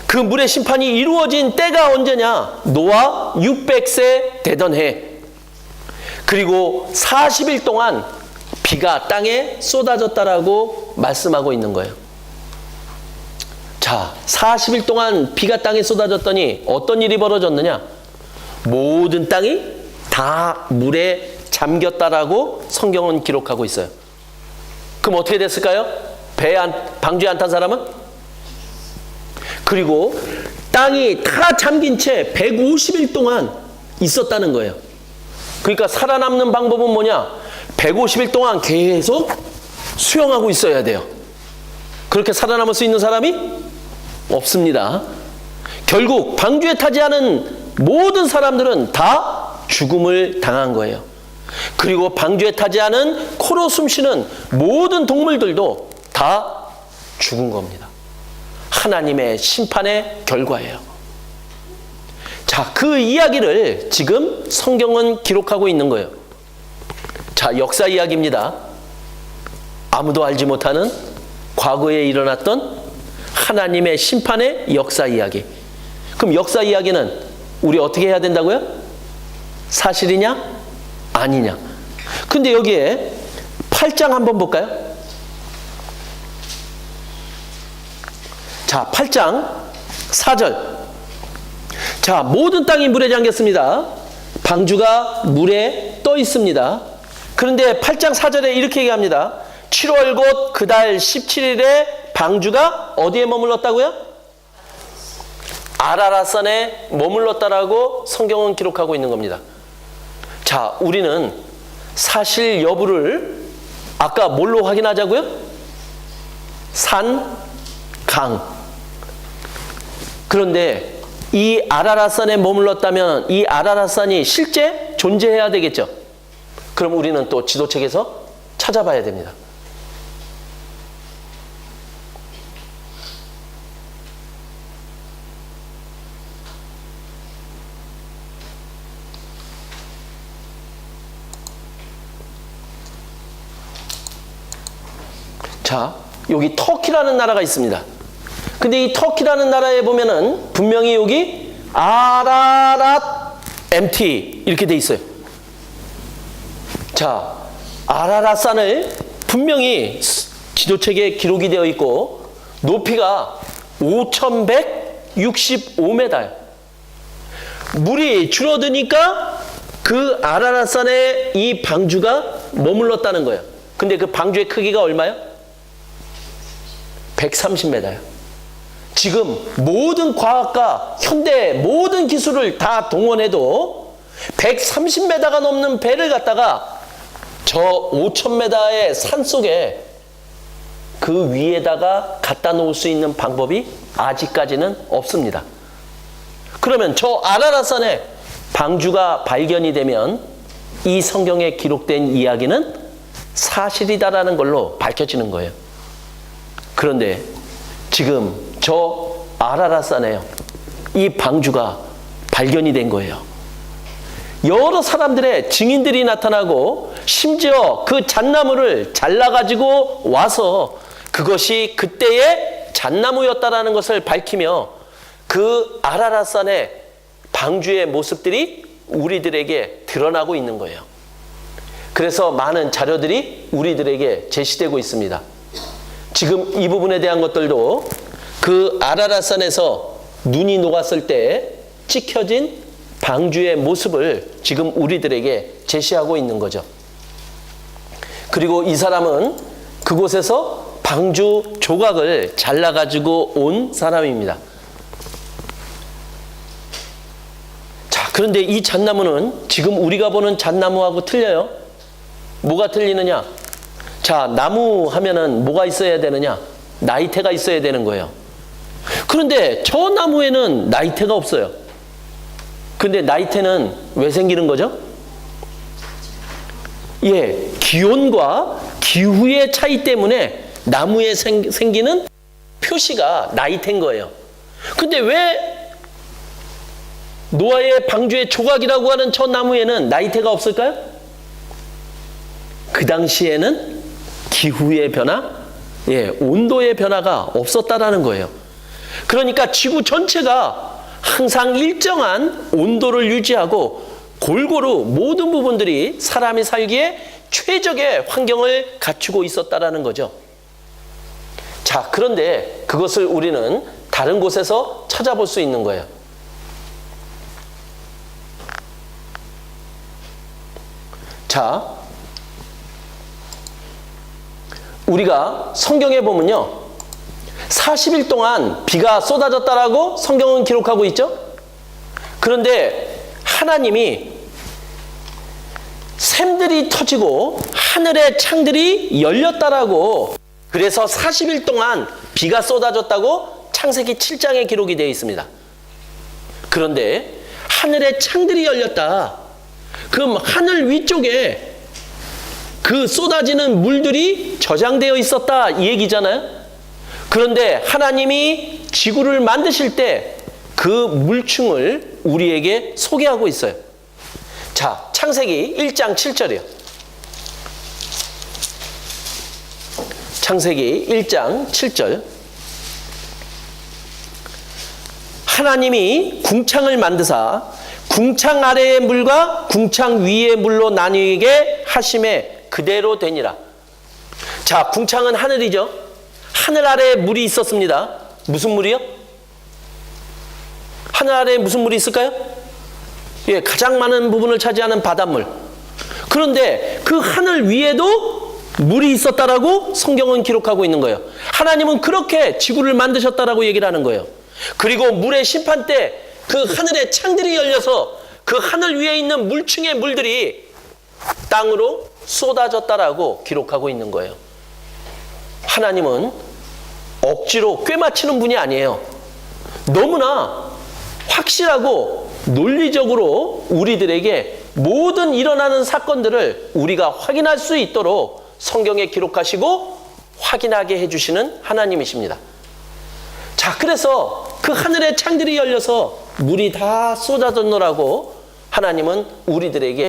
그 물의 심판이 이루어진 때가 언제냐? 노아 600세 되던 해. 그리고 40일 동안 비가 땅에 쏟아졌다라고 말씀하고 있는 거예요. 자, 40일 동안 비가 땅에 쏟아졌더니 어떤 일이 벌어졌느냐? 모든 땅이 다 물에 잠겼다라고 성경은 기록하고 있어요. 그럼 어떻게 됐을까요? 방주에 안 탄 사람은? 그리고 땅이 다 잠긴 채 150일 동안 있었다는 거예요. 그러니까 살아남는 방법은 뭐냐? 150일 동안 계속 수영하고 있어야 돼요. 그렇게 살아남을 수 있는 사람이 없습니다. 결국 방주에 타지 않은 모든 사람들은 다 죽음을 당한 거예요. 그리고 방주에 타지 않은 코로 숨쉬는 모든 동물들도 다 죽은 겁니다. 하나님의 심판의 결과예요. 자, 그 이야기를 지금 성경은 기록하고 있는 거예요. 자, 역사 이야기입니다. 아무도 알지 못하는 과거에 일어났던 하나님의 심판의 역사 이야기. 그럼 역사 이야기는 우리 어떻게 해야 된다고요? 사실이냐? 아니냐? 근데 여기에 8장 한번 볼까요? 자, 8장 4절. 자, 모든 땅이 물에 잠겼습니다. 방주가 물에 떠 있습니다. 그런데 8장 4절에 이렇게 얘기합니다. 7월 곧 그 달 17일에 방주가 어디에 머물렀다고요? 아라랏산에 머물렀다라고 성경은 기록하고 있는 겁니다. 자, 우리는 사실 여부를 아까 뭘로 확인하자고요? 산, 강. 그런데 이 아라랏산에 머물렀다면 이 아라랏산이 실제 존재해야 되겠죠. 그럼 우리는 또 지도책에서 찾아봐야 됩니다. 자, 여기 터키라는 나라가 있습니다. 근데 이 터키라는 나라에 보면은 분명히 여기 아라랏 MT 이렇게 돼 있어요. 자, 아라랏산을 분명히 지도책에 기록이 되어 있고 높이가 5,165m예요. 물이 줄어드니까 그 아라랏산에 이 방주가 머물렀다는 거예요. 근데 그 방주의 크기가 얼마요? 130m예요. 지금 모든 과학과 현대 모든 기술을 다 동원해도 130m가 넘는 배를 갖다가 저 5,000m의 산 속에 그 위에다가 갖다 놓을 수 있는 방법이 아직까지는 없습니다. 그러면 저 아라랏산에 방주가 발견이 되면 이 성경에 기록된 이야기는 사실이다라는 걸로 밝혀지는 거예요. 그런데 지금 저 아라랏산에요. 이 방주가 발견이 된 거예요. 여러 사람들의 증인들이 나타나고 심지어 그 잣나무를 잘라가지고 와서 그것이 그때의 잣나무였다라는 것을 밝히며 그 아라랏산의 방주의 모습들이 우리들에게 드러나고 있는 거예요. 그래서 많은 자료들이 우리들에게 제시되고 있습니다. 지금 이 부분에 대한 것들도 그 아라랏산에서 눈이 녹았을 때 찍혀진 방주의 모습을 지금 우리들에게 제시하고 있는 거죠. 그리고 이 사람은 그곳에서 방주 조각을 잘라가지고 온 사람입니다. 자, 그런데 이 잣나무는 지금 우리가 보는 잣나무하고 틀려요. 뭐가 틀리느냐? 자, 나무 하면은 뭐가 있어야 되느냐? 나이테가 있어야 되는 거예요. 그런데 저 나무에는 나이테가 없어요. 근데 나이테는 왜 생기는 거죠? 예, 기온과 기후의 차이 때문에 나무에 생기는 표시가 나이테인 거예요. 근데 왜 노아의 방주의 조각이라고 하는 저 나무에는 나이테가 없을까요? 그 당시에는 기후의 변화, 예, 온도의 변화가 없었다라는 거예요. 그러니까 지구 전체가 항상 일정한 온도를 유지하고 골고루 모든 부분들이 사람이 살기에 최적의 환경을 갖추고 있었다라는 거죠. 자, 그런데 그것을 우리는 다른 곳에서 찾아볼 수 있는 거예요. 자, 우리가 성경에 보면요, 40일 동안 비가 쏟아졌다라고 성경은 기록하고 있죠. 그런데 하나님이 샘들이 터지고 하늘의 창들이 열렸다라고, 그래서 40일 동안 비가 쏟아졌다고 창세기 7장에 기록이 되어 있습니다. 그런데 하늘의 창들이 열렸다. 그럼 하늘 위쪽에 그 쏟아지는 물들이 저장되어 있었다 이 얘기잖아요. 그런데 하나님이 지구를 만드실 때 그 물층을 우리에게 소개하고 있어요. 자, 창세기 1장 7절이요. 창세기 1장 7절. 하나님이 궁창을 만드사 궁창 아래의 물과 궁창 위의 물로 나뉘게 하심에 그대로 되니라. 자, 궁창은 하늘이죠. 하늘 아래에 물이 있었습니다. 무슨 물이요? 하늘 아래에 무슨 물이 있을까요? 예, 가장 많은 부분을 차지하는 바닷물. 그런데 그 하늘 위에도 물이 있었다라고 성경은 기록하고 있는 거예요. 하나님은 그렇게 지구를 만드셨다라고 얘기를 하는 거예요. 그리고 물의 심판 때 그 하늘의 창들이 열려서 그 하늘 위에 있는 물층의 물들이 땅으로 쏟아졌다라고 기록하고 있는 거예요. 하나님은 억지로 꿰맞추는 분이 아니에요. 너무나 확실하고 논리적으로 우리들에게 모든 일어나는 사건들을 우리가 확인할 수 있도록 성경에 기록하시고 확인하게 해주시는 하나님이십니다. 자, 그래서 그 하늘의 창들이 열려서 물이 다 쏟아졌노라고 하나님은 우리들에게